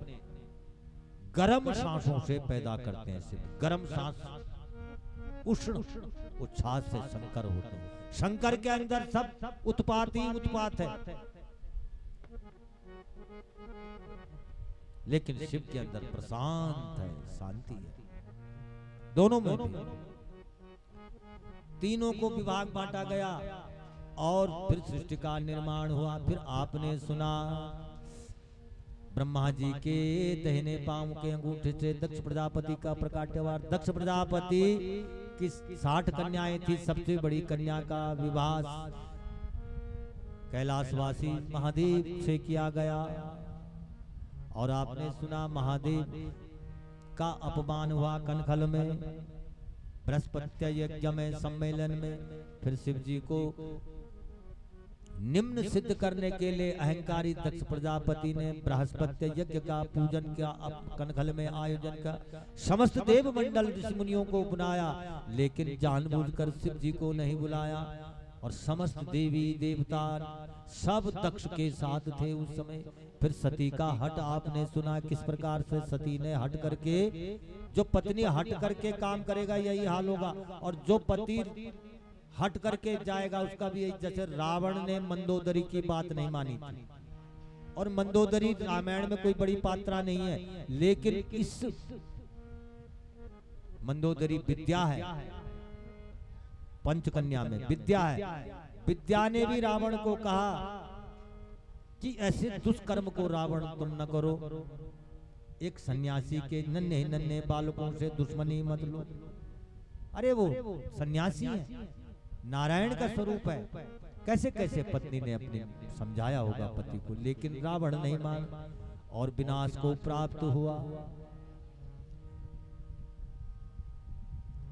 गर्म सांसों से पैदा करते हैं। शिव गर्म सांस, उष्ण उच्छ्वास से शंकर होते हैं। शंकर के अंदर सब उत्पात ही उत्पात है, लेकिन शिव के अंदर प्रशांत है, शांति है। दोनों में तीनों को विभाग बांटा गया, और फिर सृष्टि का निर्माण हुआ। फिर आपने सुना ब्रह्मा जी के दाहिने पांव के अंगूठे से दक्ष प्रजापति का प्रकाट्यवार। दक्ष प्रजापति की 60 कन्याएं थी, सबसे बड़ी कन्या का विवाह कैलाशवासी महादेव से किया गया। और आपने सुना महादेव का अपमान हुआ कनखल में, बृहस्पत्य यज्ञ में, सम्मेलन में। फिर शिव जी को निम्न सिद्ध करने के लिए अहंकारी दक्ष प्रजापति ने बृहस्पत्य यज्ञ का पूजन किया, कनखल में आयोजन का। समस्त देव मंडल ऋषि मुनियों को बुलाया, लेकिन जानबूझकर शिव जी को नहीं बुलाया। और समस्त देवी देवता सब दक्ष के साथ थे उस समय। फिर सती का हट आपने सुना, किस प्रकार से सती ने हट करके, जो पत्नी हट करके काम करेगा यही हाल होगा। और जो पति हट करके जाएगा उसका भी जैसे रावण ने मंदोदरी की बात नहीं मानी थी, और मंदोदरी रामायण में कोई बड़ी पात्रा नहीं है, लेकिन इस मंदोदरी विद्या है, पंचकन्या में विद्या है। विद्या ने भी रावण को कहा कि ऐसे दुष्कर्म को रावण तुम न करो, एक सन्यासी के नन्हे नन्हे बालकों से दुश्मनी मत लो। अरे वो सन्यासी है, नारायण का स्वरूप है, कैसे कैसे पत्नी ने अपने समझाया होगा पति को, लेकिन रावण नहीं मान और विनाश को प्राप्त हुआ।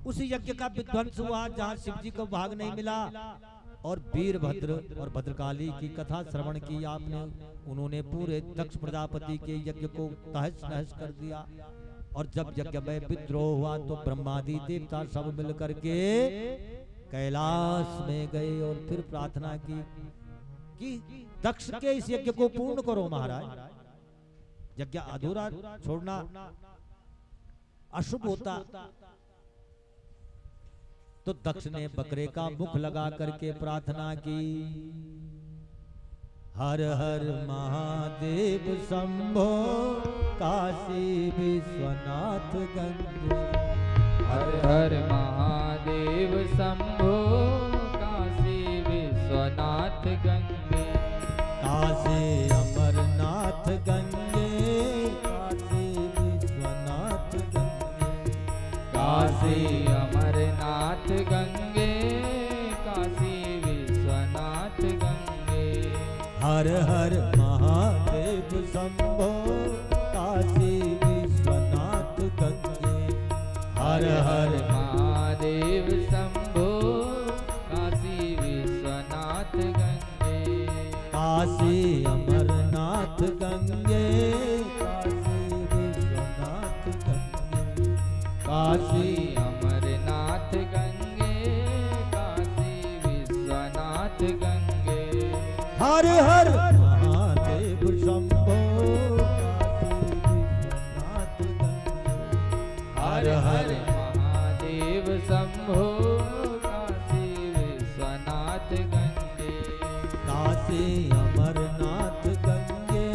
उस यज्ञ का विध्वंस हुआ जहां शिव जी को भाग नहीं मिला, और वीरभद्र और भद्रकाली की कथा श्रवण की आपने। उन्होंने पूरे दक्ष प्रजापति के यज्ञ को तहस नहस कर दिया, और जब यज्ञ में विद्रोह हुआ तो ब्रह्मादि देवता सब मिलकर के कैलाश में गए और फिर प्रार्थना की कि दक्ष के इस यज्ञ को पूर्ण करो महाराज, यज्ञ अधूरा छोड़ना अशुभ होता। तो दक्ष ने बकरे का मुख लगा करके प्रार्थना की, हर हर महादेव शंभो काशी विश्वनाथ गंगे। हर हर महादेव शंभो काशी विश्वनाथ गंगे। काशी अमरनाथ गंगे, काशी विश्वनाथ गंगे। काशी अमरनाथ गंगे, काशी विश्वनाथ गंगे। हर हर महादेव शंभो काशी विश्वनाथ गंगे। हर हर महादेव शंभो काशी विश्वनाथ गंगे। काशी अमरनाथ गंगे, काशी विश्वनाथ गंगे। काशी अमरनाथ गंगे, काशी विश्वनाथ गंगे। हर हर महादेव शंभो काशी विश्वनाथ गंगे। हर हर महादेव शंभो काशी विश्वनाथ गंगे। हर हर महादेव शंभो काशी विश्वनाथ गंगे। हर हर महादेव शंभो काशी विश्वनाथ गंगे। काशी अमरनाथ गंगे,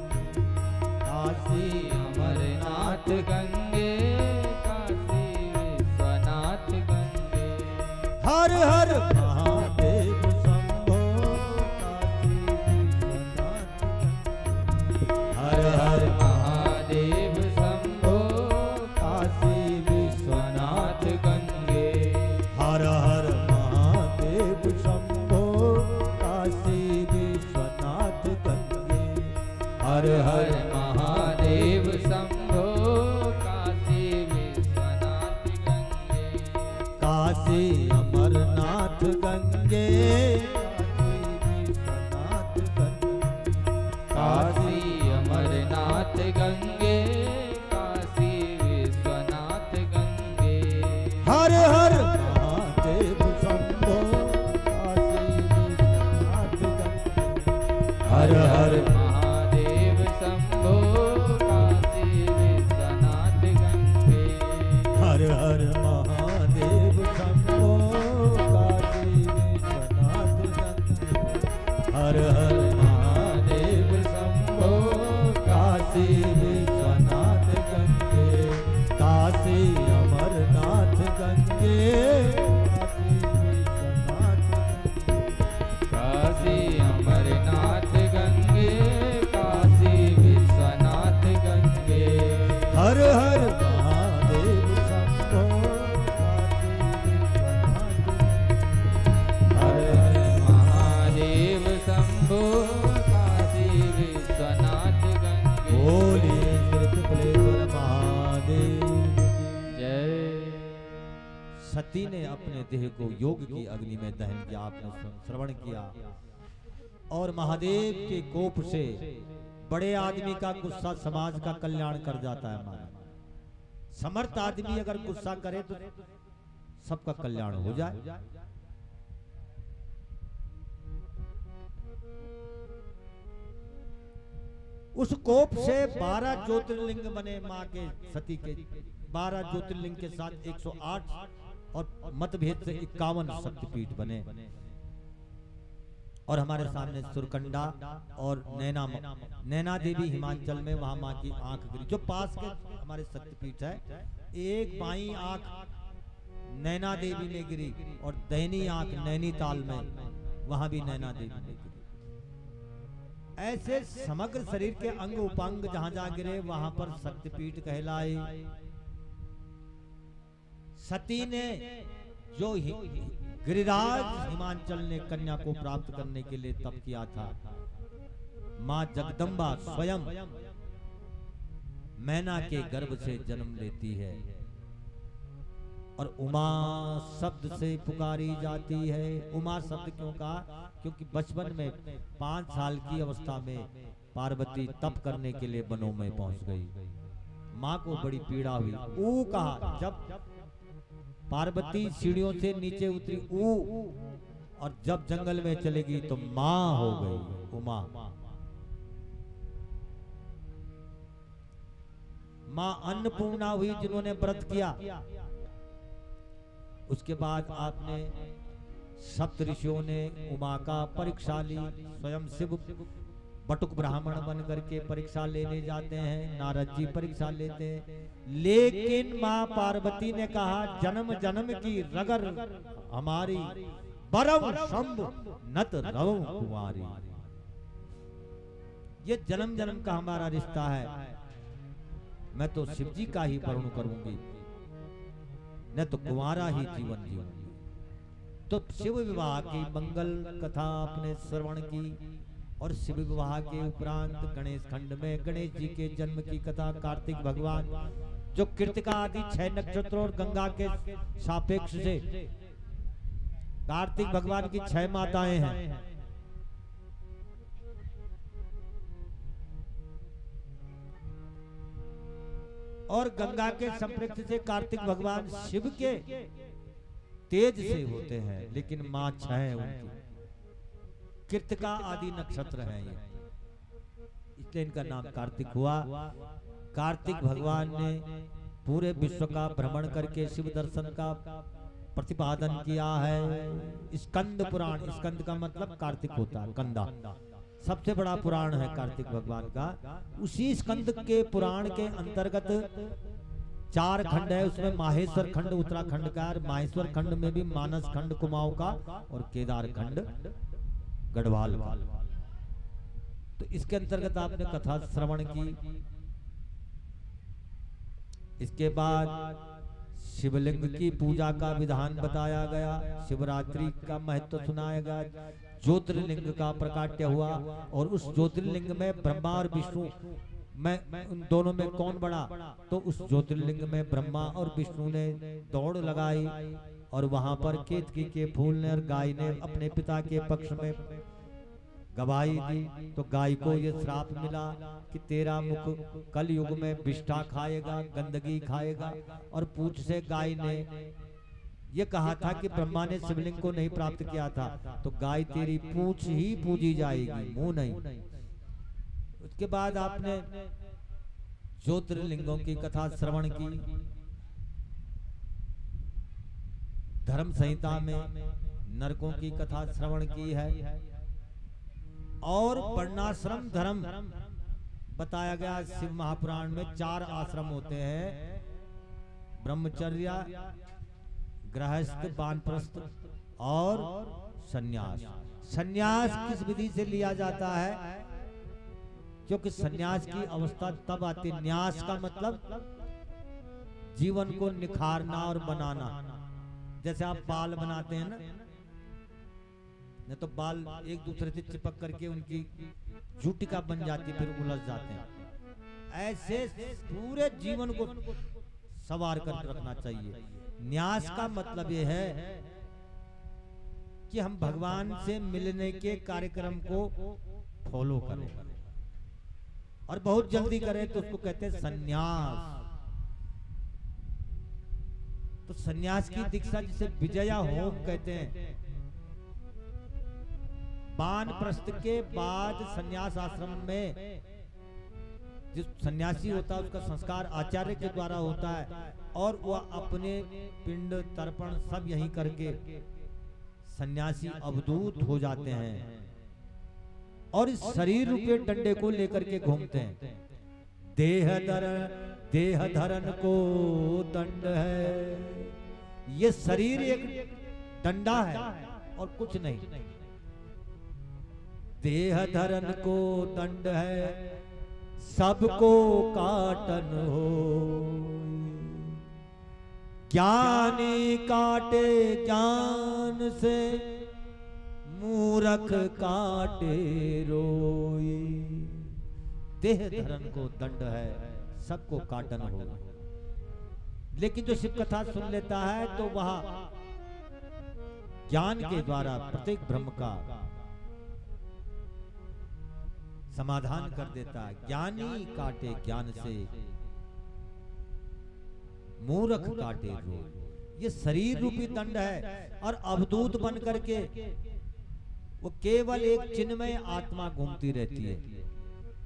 काशी अमरनाथ गंगे, काशी विश्वनाथ गंगे। हर हर महादेव शंभो काशी विश्वनाथ गंगे। हर हर महादेव शंभो काशी विश्वनाथ गंगे। हर हर महादेव शंभो काशी विश्वनाथ गंगे। हर हर महादेव शंभो काशी विश्वनाथ गंगे। काशी अमरनाथ गंगे, काशी विश्वनाथ गंगे। काशी अमरनाथ गंगे, काशी विश्वनाथ गंगे। हर हर महादेव शंभो काशी विश्वनाथ। हर हर महादेव शंभो काशी विश्वनाथ गंगे। बोलिए श्री पिपलेश्वर महादेव की। जय। सती ने अपने देह को योग की अग्नि में दहन किया, आपने श्रवण किया, और महादेव के कोप से बड़े आदमी का गुस्सा समाज का कल्याण कर जाता है। हमारा समर्थ आदमी अगर गुस्सा करे तो सबका कल्याण हो जाए। उस कोप से 12 ज्योतिर्लिंग बने मां के, सती के 12 ज्योतिर्लिंग के साथ 108 और मतभेद से 51 शक्तिपीठ बने। और हमारे सामने सुरकंडा और नैना देवी हिमाचल में, वहां माँ की आंख गिरी, जो पास के हमारे शक्तिपीठ है। एक बाईं आंख नैना देवी में गिरी और दाहिनी आंख नैनीताल में, वहां भी नैना देवी में गिरी। ऐसे समग्र शरीर के अंग उपांग जहां जहां गिरे वहां पर शक्तिपीठ कहलाए। सती ने जो गिरिराज हिमाचल ने कन्या को प्राप्त करने के लिए तप किया था, मां जगदम्बा स्वयं मैना के गर्भ से जन्म लेती है और उमा शब्द से पुकारी जाती है। उमा शब्द क्यों कहा? क्योंकि बचपन में 5 साल की अवस्था में पार्वती तप करने के लिए वनों में पहुंच गई। मां को बड़ी पीड़ा हुई। ऊ कहा, जब पार्वती सीढ़ियों से नीचे उतरी ऊ, और जब जंगल में चलेगी तो मां हो गई उमा। मां अन्नपूर्णा हुई जिन्होंने व्रत किया। उसके बाद आपने सप्त ऋषियों ने उमा का परीक्षा ली। स्वयं शिव बटुक ब्राह्मण बन करके परीक्षा लेने जाते हैं, नारद जी परीक्षा लेते हैं। लेकिन मां पार्वती ने कहा, जन्म जन्म की रगर हमारी, बरम शंभ नत रव कुमारी। ये जन्म जन्म का हमारा रिश्ता है। मैं तो शिव जी का ही वर्ण करूंगी, न तो कुंवारा ही जीवन जीऊंगी। तो शिव विवाह की मंगल कथा आपने श्रवण की, और शिव विवाह के उपरांत गणेश खंड में गणेश जी के जन्म की कथा, कार्तिक भगवान जो कृतिका आदि 6 नक्षत्रों और गंगा के सापेक्ष से कार्तिक भगवान की 6 माताएं हैं। और गंगा के संपृक्त से कार्तिक भगवान शिव के तेज से होते हैं, लेकिन मां 6 है उनकी। कृतिका आदि नक्षत्र हैं ये, इसलिए इनका नाम कार्तिक हुआ। कार्तिक भगवान ने पूरे विश्व का भ्रमण करके शिव दर्शन का प्रतिपादन किया है। स्कंद पुराण, स्कंद का मतलब कार्तिक होता है, कंदा सबसे बड़ा पुराण है कार्तिक भगवान का। उसी स्कंद के पुराण के अंतर्गत 4 खंड है। उसमें माहेश्वर खंड उत्तराखंड का, और माहेश्वर खंड में भी मानस खंड कुमाऊं का, और केदार खंड गढ़वाल का। तो इसके अंतर्गत आपने कथा श्रवण की। इसके बाद शिवलिंग की पूजा का विधान बताया गया, शिवरात्रि का महत्व सुनाया गया, ज्योतिर्लिंग का प्रकाट्य हुआ, और उस ज्योतिर्लिंग में ब्रह्मा और विष्णु, मैं उन दोनों में कौन बड़ा? तो उस ज्योतिर्लिंग में ब्रह्मा और विष्णु ने दौड़ लगाई, और वहां पर केतकी के फूल ने और गाय ने अपने पिता के पक्ष में गवाही दी। तो गाय को ये श्राप मिला कि तेरा मुख कल युग में विष्ठा खाएगा, गंदगी खाएगा। और पूछ से गाय ने ये कहा था कि ब्रह्मा ने शिवलिंग को नहीं प्राप्त किया था, तो गाय तेरी पूछ ही पूजी जाएगी, मुंह नहीं। उसके बाद आपने ज्योतिर्लिंगों की कथा श्रवण की। धर्म संहिता में नरकों की कथा श्रवण की है, और वर्णाश्रम धर्म बताया गया। शिव महापुराण में 4 आश्रम होते हैं, ब्रह्मचर्य, गृहस्थ, वानप्रस्थ और सन्यास। सन्यास किस विधि से लिया जाता है? क्योंकि सन्यास की अवस्था तब आती है, न्यास का मतलब जीवन को निखारना और बनाना। जैसे आप बाल बनाते हैं ना, तो बाल एक दूसरे से चिपक करके उनकी जूटिका बन जाती, फिर उलझ जाते हैं। ऐसे पूरे जीवन को सवार कर रखना चाहिए। न्यास का मतलब यह है कि हम भगवान से मिलने के कार्यक्रम को फॉलो करें, और बहुत जल्दी करें, तो उसको कहते हैं सन्यास। तो सन्यास की दीक्षा जिसे विजया होम कहते हैं। वानप्रस्थ के बाद सन्यास आश्रम में जिस सन्यासी होता है उसका संस्कार आचार्य के द्वारा होता है। और वह अपने पिंड तर्पण सब यहीं करके सन्यासी अवधूत हो जाते हैं और इस शरीर रूपी डंडे को लेकर के घूमते हैं। देह धरन को दंड है, ये शरीर एक डंडा है और कुछ नहीं। देह धरन को दंड है, सबको काटन हो। ज्ञानी काटे ज्ञान से, मूर्ख काटे रोई। देह धरन को दंड है, सबको काटन हो। लेकिन जो शिव कथा सुन लेता है तो वह ज्ञान के द्वारा प्रत्येक भ्रम का समाधान कर देता है। ज्ञानी काटे ज्ञान से, मूर्ख काटे रोग। ये शरीर रूपी दंड है और अवधूत बन करके वो केवल एक चिन्मय आत्मा घूमती रहती है।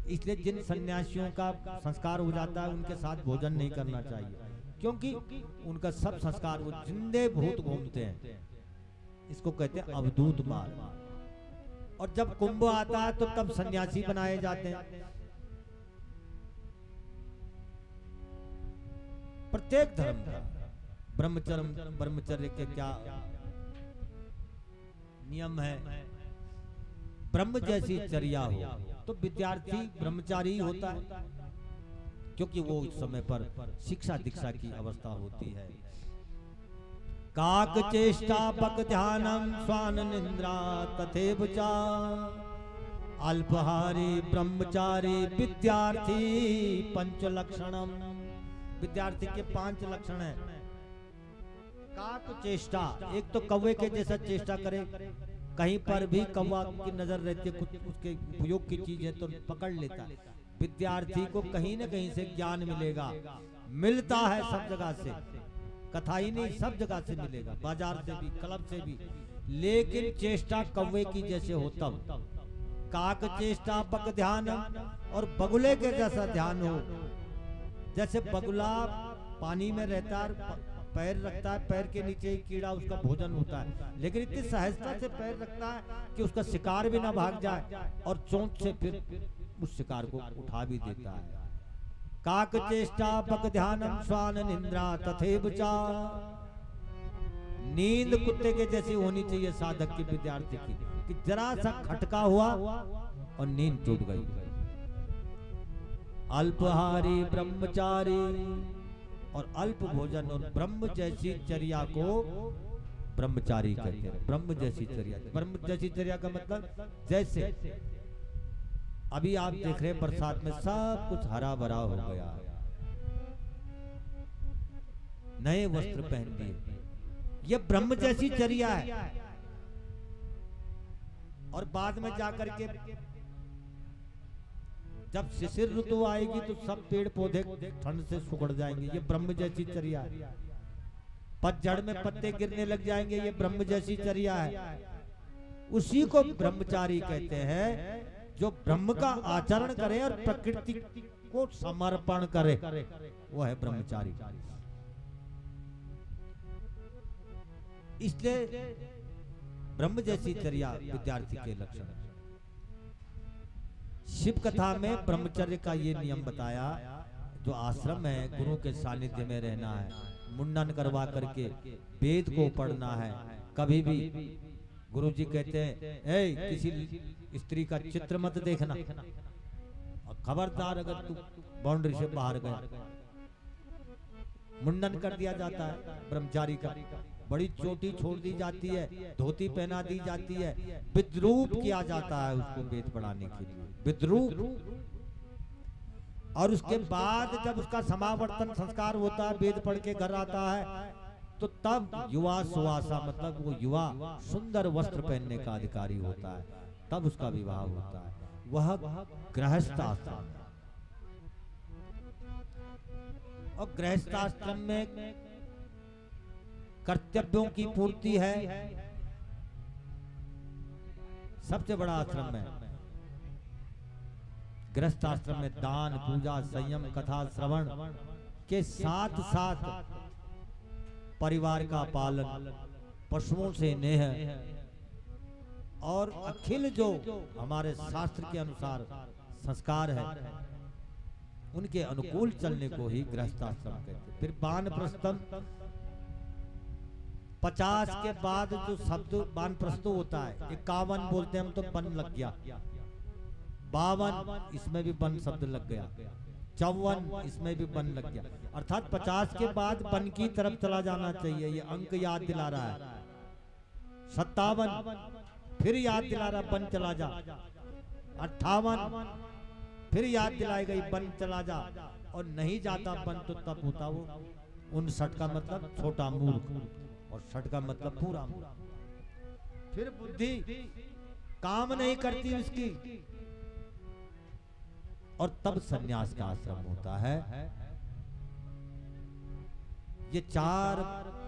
इसलिए जिन सन्यासियों का संस्कार हो जाता है उनके साथ भोजन नहीं करना चाहिए, क्योंकि उनका सब संस्कार वो जिंदे भूत घूमते हैं। इसको कहते हैं अवधूत मार्ग। और जब कुंभ आता है तो तब सन्यासी बनाए जाते हैं। प्रत्येक धर्म का ब्रह्मचर्य के क्या नियम है। ब्रह्म जैसी चर्या हो तो विद्यार्थी ब्रह्मचारी होता है, क्योंकि वो उस समय पर शिक्षा दीक्षा की अवस्था होती है। काक चेष्टा बक ध्यानम स्वान निंद्रा तथेव चा, अल्पहारी ब्रह्मचारी विद्यार्थी पंच लक्षणम। विद्यार्थी के 5 लक्षण हैं। काक चेष्टा, एक तो कौवे के जैसा चेष्टा करे, कहीं पर भी कौवा की नजर रहती है, कुछ उसके उपयोग की चीज है तो पकड़ लेता है। विद्यार्थी को कहीं न कहीं से ज्ञान मिलेगा, मिलता है सब जगह से, कथा ही नहीं सब जगह से मिलेगा, बाजार से भी, क्लब से भी। लेकिन चेष्टा कौवे की जैसे हो तब। काक चेष्टा बक ध्यान, और बगुले के जैसा ध्यान हो। जैसे बगुला पानी में रहता है, पैर रखता है, पैर के नीचे ही कीड़ा उसका भोजन होता है, लेकिन इतनी सहजता से पैर रखता है कि उसका शिकार भी ना भाग जाए और चोंच से फिर उस शिकार को उठा भी देता है। काक चेष्टा बक ध्यानम स्वान निंद्रा तथेव चा। नींद कुत्ते के जैसी होनी चाहिए साधक की, विद्यार्थी की, कि जरा सा खटका हुआ और नींद टूट गई। अल्पहारी ब्रह्मचारी, और अल्प भोजन और ब्रह्म जैसी चर्या को ब्रह्मचारी कहते हैं। ब्रह्म जैसी चर्या, ब्रह्म जैसी चर्या का मतलब जैसे अभी आप देख रहे हैं बरसात में सब कुछ हरा भरा हो गया, नए वस्त्र पहन लिए, ये ब्रह्म जैसी चर्या है। और बाद में जाकर के जब शिशिर ऋतु आएगी तो सब पेड़ पौधे ठंड से सुखड़ जाएंगे, ये ब्रह्म जैसी चर्या है। पतझड़ में पत्ते गिरने लग जाएंगे, ये ब्रह्म जैसी चर्या है। उसी को ब्रह्मचारी कहते हैं, जो ब्रह्म का आचरण करे और प्रकृति को समर्पण करे, वो है ब्रह्मचारी। इसलिए ब्रह्म जैसी चर्या विद्यार्थी के लक्षण है। शिव कथा में ब्रह्मचर्य का ये नियम बताया, जो आश्रम है गुरु के सानिध्य में रहना है, मुंडन करवा करके वेद को पढ़ना है। कभी भी गुरु जी कहते हैं किसी स्त्री का चित्र मत देखना, और खबरदार अगर तू बाउंड्री से बाहर गया। मुंडन कर दिया जाता है ब्रह्मचारी का, बड़ी चोटी छोड़ दी जाती है, धोती पहना दी जाती है, विद्रूप किया जाता है उसको वेद पढ़ाने के लिए, विद्रूप। और उसके बाद जब उसका समावर्तन संस्कार होता है, वेद पढ़ के घर आता है, तो तब युवा सुवासा, मतलब वो युवा सुंदर वस्त्र पहनने का अधिकारी होता है, तब उसका विवाह होता है। वह गृहस्थ आश्रम है। और गृहस्थ आश्रम में कर्तव्यों की पूर्ति है, सबसे बड़ा आश्रम है। गृहस्थ आश्रम में दान, पूजा, संयम, कथा श्रवण के साथ साथ परिवार का पालन, पशुओं से नेह और अखिल जो हमारे शास्त्र के अनुसार संस्कार है, उनके अनुकूल चलने को ही गृहस्थाश्रम कहते हैं। फिर वानप्रस्थम, 50 के बाद जो शब्द वानप्रस्थ होता है, 51 बोलते हैं हम तो वन लग गया, 52 इसमें भी वन शब्द लग गया, 54 इसमें भी वन लग गया, अर्थात 50 के बाद वन की तरफ चला जाना चाहिए। ये अंक याद दिला रहा है। 57 फिर याद दिला रहा, वन चला जा। 58 फिर याद दिलाई गई, वन चला जा। और नहीं जाता वन तो तब होता वो 59 का मतलब छोटा मूर्ख, और 60 का मतलब पूरा मूर्ख। फिर बुद्धि काम नहीं करती उसकी, और तब सन्यास का आश्रम होता है। ये 4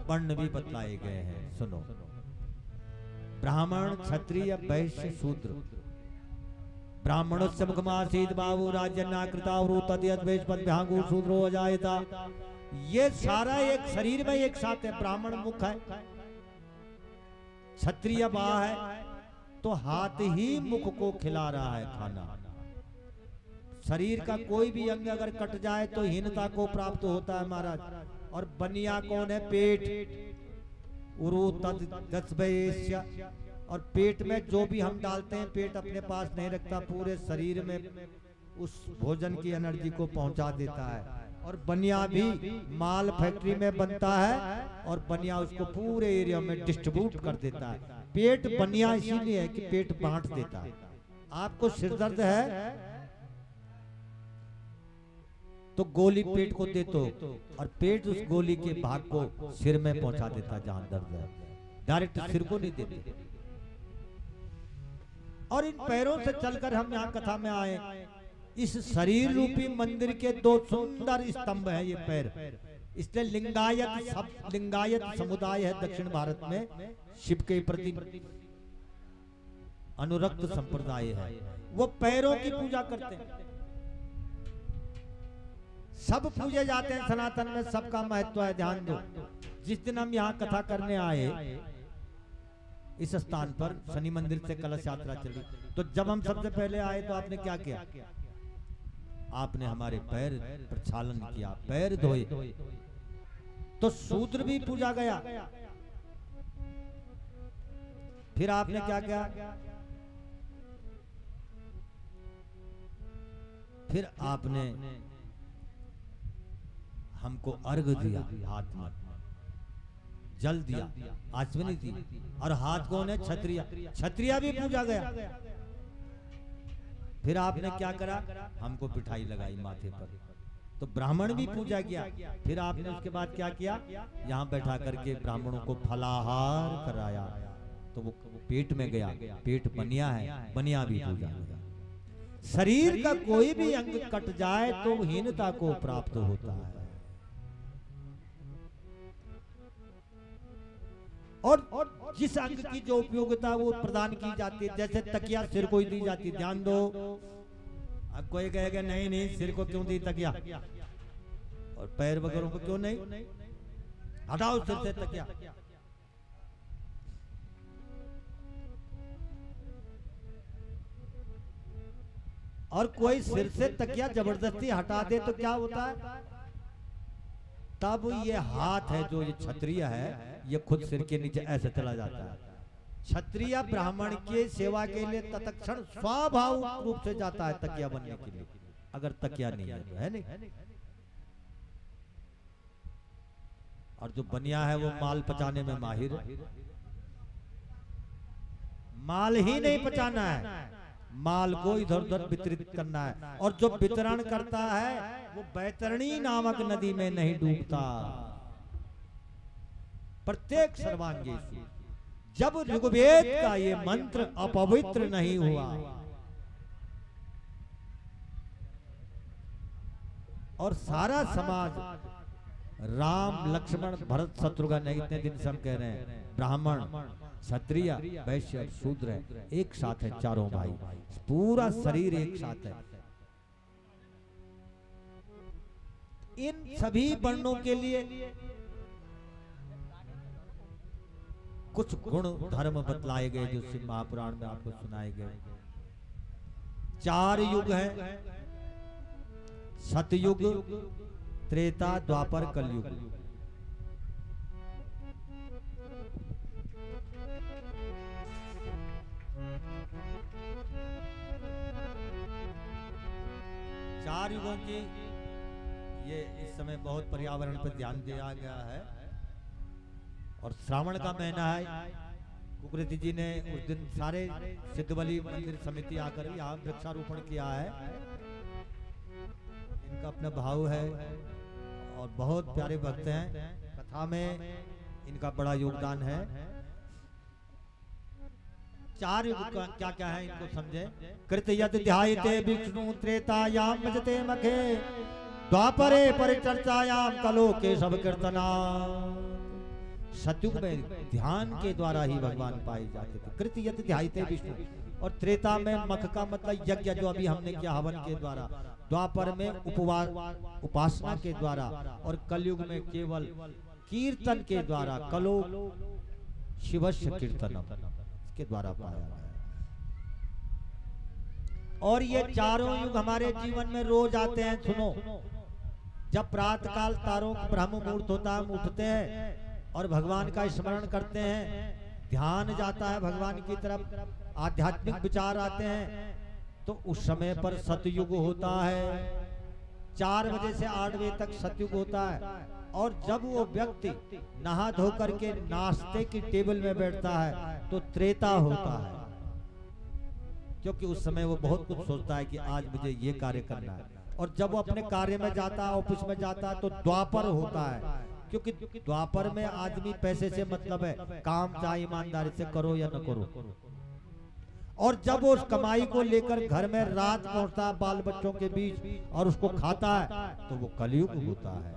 वर्ण भी बतलाए गए हैं, सुनो। ब्राह्मण, क्षत्रिय, वैश्य, शूद्र। ब्राह्मणोस्य मुखमासीत् बाहु राजन्याकृतावरु तद्यद्वेषपद्भ्यागु शूद्रो अजायता। ये सारा एक शरीर में एक साथ है। ब्राह्मण मुख है, क्षत्रिय बाह है, तो हाथ ही मुख को खिला रहा है खाना। शरीर का कोई भी अंग अगर कट जाए तो हीनता को प्राप्त होता है महाराज। और बनिया कौन है? पेट। उरु तद्गस्भयेष्य, और पेट में जो भी हम डालते हैं पेट अपने पास नहीं रखता, पूरे शरीर में उस भोजन की एनर्जी को पहुंचा देता है। और बनिया भी माल फैक्ट्री में बनता है, और बनिया उसको पूरे एरिया में डिस्ट्रीब्यूट कर देता है। पेट बनिया इसीलिए है कि पेट बांट देता है। आपको सिरदर्द है तो गोली पेट को दे दो, और पेट उस गोली के भाग को सिर में पहुंचा देता जहां दर्द है, डायरेक्ट सिर को नहीं देते। और इन पैरों से चलकर हम यहाँ कथा में आए। इस शरीर रूपी मंदिर के 2 सुंदर स्तंभ है ये पैर। इसलिए लिंगायत समुदाय है दक्षिण भारत में, शिव के प्रति अनुरक्त संप्रदाय है। वो पैरों की पूजा करते हैं। सब पूजे जाते हैं सनातन में, सबका महत्व है, ध्यान दो। जिस दिन हम यहाँ कथा करने आए इस स्थान पर, शनि मंदिर से कलश यात्रा चली, तो जब हम सबसे पहले आए तो आपने क्या किया? आपने हमारे पैर प्रक्षालन किया, पैर धोए। तो शूद्र भी पूजा गया। फिर आपने क्या किया? फिर आपने हमको अर्घ दिया, हाथ में जल दिया, आचमनी दी। और हाथ कौन है? क्षत्रिय। क्षत्रिय भी पूजा गया। फिर आपने क्या करा? हमको पिठाई लगाई माथे पर, तो ब्राह्मण भी पूजा किया। फिर आपने उसके बाद क्या किया? यहाँ बैठा करके ब्राह्मणों को फलाहार कराया, तो वो पेट में गया। पेट बनिया है, बनिया भी पूजा गया। शरीर का कोई भी अंग कट जाए तो हीनता को प्राप्त होता है। और जिस अंग की जो उपयोगिता वो प्रदान की जाती है, जैसे तकिया सिर को ही दी जाती है। ध्यान दो। अब कोई कहेगा नहीं नहीं, सिर को क्यों दी तकिया और पैर वगैरह को क्यों नहीं? हटाओ सिर से तकिया। और कोई सिर से तकिया जबरदस्ती हटा दे तो क्या होता है? तब ये हाथ है जो ये क्षत्रिय है, ये खुद सिर के नीचे ऐसे चला जाता है। क्षत्रिय ब्राह्मण के सेवा के लिए तत्क्षण स्वाभाविक रूप से जाता है तकिया बनने के लिए, अगर तकिया नहीं है तो, है नहीं। और जो बनिया है वो माल पचाने में माहिर है। माल ही नहीं पचाना है, माल को इधर उधर वितरित करना है। और जो वितरण करता है वो बैतरणी नामक नदी में नहीं डूबता। प्रत्येक सर्वांगेषु, जब ऋग्वेद का ये मंत्र अपवित्र नहीं हुआ और सारा समाज राम लक्ष्मण भरत शत्रुघ्न, इतने दिन से हम कह रहे हैं ब्राह्मण क्षत्रिय वैश्य शूद्र है, एक साथ है, चारों भाई, पूरा शरीर एक साथ है। इन सभी वर्णों के लिए कुछ गुण धर्म बतलाए गए जो शिव महापुराण में आपको सुनाए गए। 4 युग हैं, सतयुग, त्रेता, द्वापर, कलयुग। चार युगों की ये इस समय बहुत पर्यावरण पर ध्यान दिया गया है। और श्रावण का महीना है। कुकृति जी ने उस दिन सारे सिद्धबली मंदिर समिति आकर यहाँ वृक्षारोपण किया है। इनका अपना भाव है और बहुत प्यारे भक्त हैं। कथा में इनका बड़ा योगदान है। 4 युग क्या क्या है इनको समझे। कृत यत ध्यायते विष्णु त्रेतायाम भजते मखे द्वापरे परिचर्चायाम कलो केशव कीर्तना। सतयुग में ध्यान के द्वारा ही भगवान पाए जाते थे। कृत यत ध्यायते विष्णु। और त्रेता में मख का मतलब यज्ञ जो अभी हमने किया हवन के द्वारा। द्वापर में उपवास उपासना के द्वारा। और कलयुग में केवल कीर्तन के द्वारा। कलो शिवस्य कीर्तनम के द्वारा पाया गया। और ये चारों युग हमारे जीवन में रोज आते हैं। सुनो, जब प्रातः काल तारों ब्रह्म मुहूर्त होता है, हम उठते हैं और भगवान का स्मरण करते हैं, ध्यान जाता है भगवान की तरफ, आध्यात्मिक विचार आते हैं, तो उस समय पर सतयुग होता है। 4 बजे से 8 बजे तक सतयुग होता है। और जब वो व्यक्ति नहा धो करके नाश्ते की टेबल में बैठता है तो त्रेता होता है, क्योंकि उस समय वो बहुत कुछ सोचता है कि आज मुझे ये कार्य करना है। और जब वो अपने कार्य में जाता है, ऑफिस में जाता है, तो द्वापर होता है, क्योंकि द्वापर में आदमी पैसे से मतलब है, काम चाहे ईमानदारी से करो या न करो। और जब वो उस कमाई को लेकर घर में रात पहुंचता है बाल बच्चों के बीच और उसको खाता है, तो वो कलयुग होता है।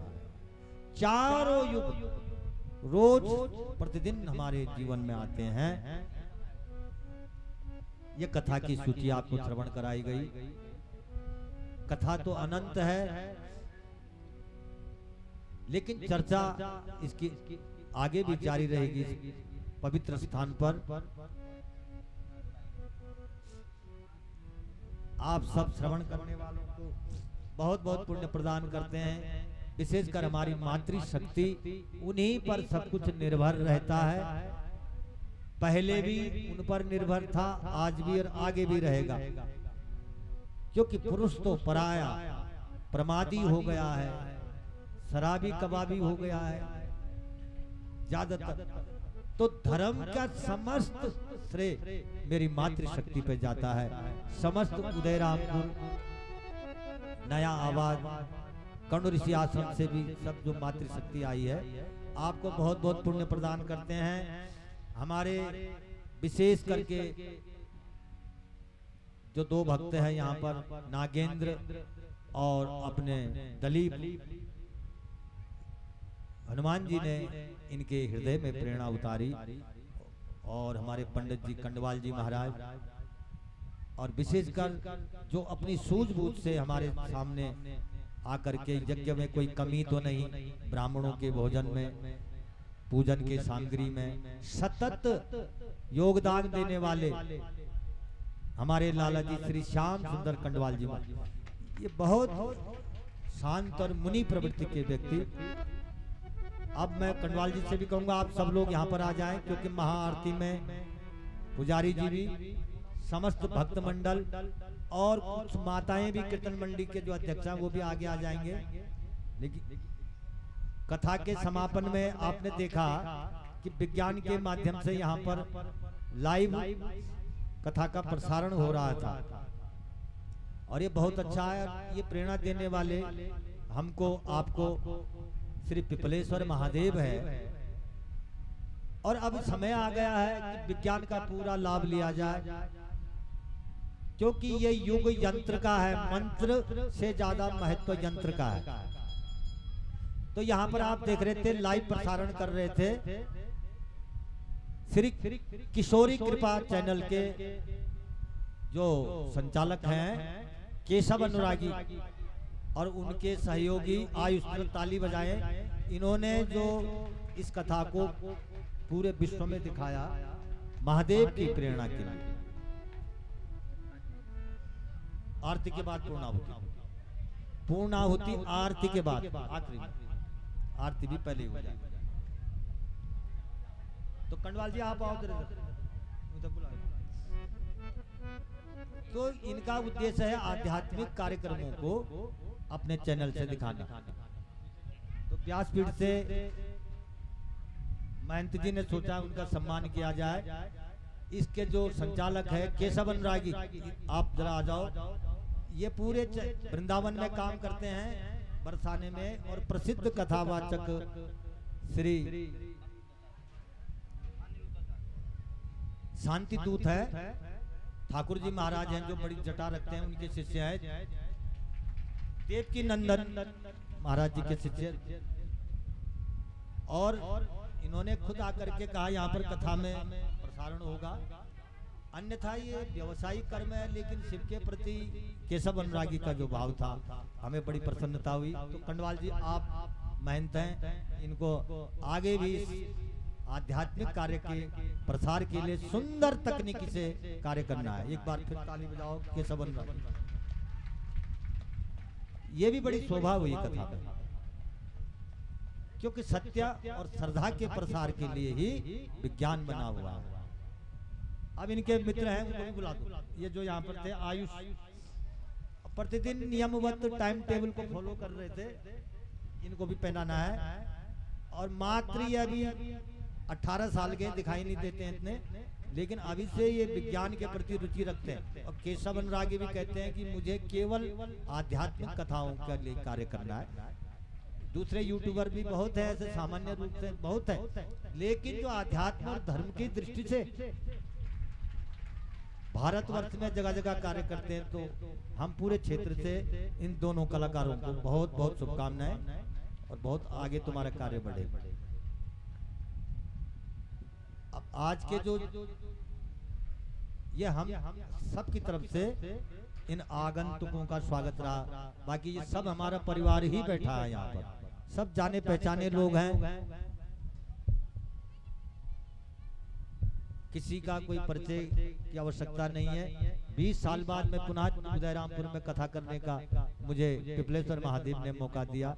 चारों युग रोज प्रतिदिन हमारे जीवन में आते हैं। ये कथा की सूची आपको श्रवण कराई गई। कथा तो अनंत है, लेकिन चर्चा इसकी आगे भी जारी रहेगी पवित्र स्थान पर। आप सब श्रवण करने वालों को बहुत बहुत पुण्य प्रदान करते हैं। विशेषकर हमारी मातृशक्ति, उन्हीं पर सब कुछ निर्भर रहता है। पहले भी उन पर निर्भर था, आज भी और आगे भी रहेगा, क्योंकि पुरुष तो पराया प्रमादी हो गया है, शराबी कबाबी हो गया है ज्यादातर। तो धर्म का समस्त श्रेय मेरी मातृशक्ति पे जाता है। समस्त उदयरामपुर, नया आवाज, कर्ण ऋषि आश्रम से भी सब जो मातृशक्ति आई है, आपको बहुत बहुत पुण्य प्रदान करते हैं। हमारे विशेष करके जो 2 भक्त हैं यहाँ पर, नागेंद्र और अपने दलीप, हनुमान जी ने इनके हृदय में प्रेरणा उतारी। और हमारे पंडित जी कंडवाल जी महाराज, और विशेषकर जो अपनी सूझबूझ से हमारे सामने आकर के यज्ञ में कोई कमी तो नहीं, ब्राह्मणों के भोजन में, पूजन के सामग्री में सतत योगदान देने वाले हमारे लाला जी श्री श्याम सुंदर कंडवाल जी, ये बहुत शांत और मुनि प्रवृत्ति के व्यक्ति। अब मैं कंडवाल जी से भी कहूंगा आप सब लोग यहाँ पर आ जाएं, क्योंकि महाआरती में पुजारी जी भी, समस्त भक्त मंडल और कुछ माताएं भी, कीर्तन मंडली के जो अध्यक्ष हैं वो भी आगे आ जाएंगे। लेकिन कथा के समापन में आपने देखा कि विज्ञान के माध्यम से यहाँ पर लाइव कथा का प्रसारण हो रहा था, और ये बहुत अच्छा है। ये प्रेरणा देने वाले हमको आपको श्री पिपलेश्वर महादेव है। और अब समय आ गया है कि विज्ञान का पूरा लाभ लिया जाए, क्योंकि ये युग यंत्र का है, मंत्र से ज्यादा महत्व यंत्र का है। तो यहाँ पर आप देख रहे थे, लाइव प्रसारण कर रहे थे श्री किशोरी कृपा चैनल के जो संचालक हैं केशव अनुरागी और उनके सहयोगी आयुष, ताली बजाएं। इन्होंने जो इस कथा को पूरे विश्व में दिखाया महादेव की प्रेरणा के लिए। आरती के बाद पूर्णाहुति, पूर्णाहुति आरती के बाद, आखिरी में आरती भी पहले हो जाए। तो कंडवाल जी आप आओ उधर बुलाओ। तो इनका उद्देश्य है आध्यात्मिक कार्यक्रमों को अपने चैनल से दिखाना। तो व्यासपीठ से महंत जी ने सोचा उनका सम्मान किया जाए। इसके जो संचालक है केशव अनुरागी, आप जरा आ जाओ। ये पूरे वृंदावन में काम करते हैं, बरसाने में, और प्रसिद्ध कथावाचक श्री शांति दूत है, ठाकुर जी महाराज हैं जो बड़ी जटा रखते हैं, उनके शिष्य हैं। देवकी नंदन महाराज जी के शिष्य, और इन्होंने खुद आकर के कहा यहाँ पर कथा में प्रसारण होगा। अन्यथा ये व्यवसायिक कर्म है, लेकिन शिव के प्रति केशव अनुरागी का जो भाव था हमें बड़ी प्रसन्नता हुई। तो कंडवाल जी आप महंत हैं, इनको आगे भी आध्यात्मिक कार्य के प्रसार के लिए सुंदर तकनीकी से कार्य करना है। एक बार फिर ताली बजाओ केशव अनुरागी। ये भी बड़ी शोभा हुई कथा में, क्योंकि सत्य और श्रद्धा के प्रसार के लिए ही विज्ञान बना हुआ है। अब इनके मित्र हैं, उनको भी बुला दो। ये जो यहाँ पर थे आयुष, प्रतिदिन नियमवत टाइम टेबल को फॉलो कर रहे थे, इनको भी पहनाना है। और मात्र ये अभी 18 साल के दिखाई नहीं देते हैं इतने, लेकिन अभी से ये विज्ञान के प्रति रुचि रखते हैं। और केशव अनुरागी भी कहते हैं कि मुझे केवल आध्यात्मिक कथाओं के लिए कार्य करना है। दूसरे यूट्यूबर भी बहुत है ऐसे, सामान्य रूप से बहुत है, लेकिन जो आध्यात्म और धर्म की दृष्टि से भारतवर्ष में जगह जगह कार्य करते हैं, तो हम पूरे क्षेत्र से इन दोनों कलाकारों को बहुत बहुत शुभकामनाएं, और बहुत आगे तुम्हारा कार्य बढ़े। अब आज के जो ये हम सब की तरफ से इन आगंतुकों का स्वागत रहा। बाकी ये सब हमारा परिवार ही बैठा है यहाँ पर, सब जाने पहचाने लोग हैं, किसी का कोई परिचय की आवश्यकता नहीं है। 20 साल बाद में पुनः उदयरामपुर में कथा करने का मुझे पिपलेश्वर महादेव ने मौका दिया,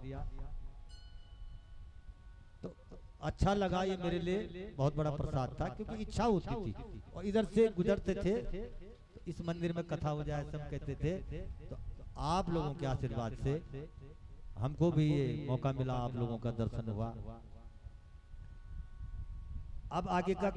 तो अच्छा लगा। ये मेरे लिए बहुत बड़ा प्रसाद था, क्योंकि इच्छा होती थी, और इधर से गुजरते थे तो इस मंदिर में कथा हो जाए सब कहते थे। तो आप लोगों के आशीर्वाद से हमको भी ये मौका मिला, आप लोगों का दर्शन हुआ। अब आगे का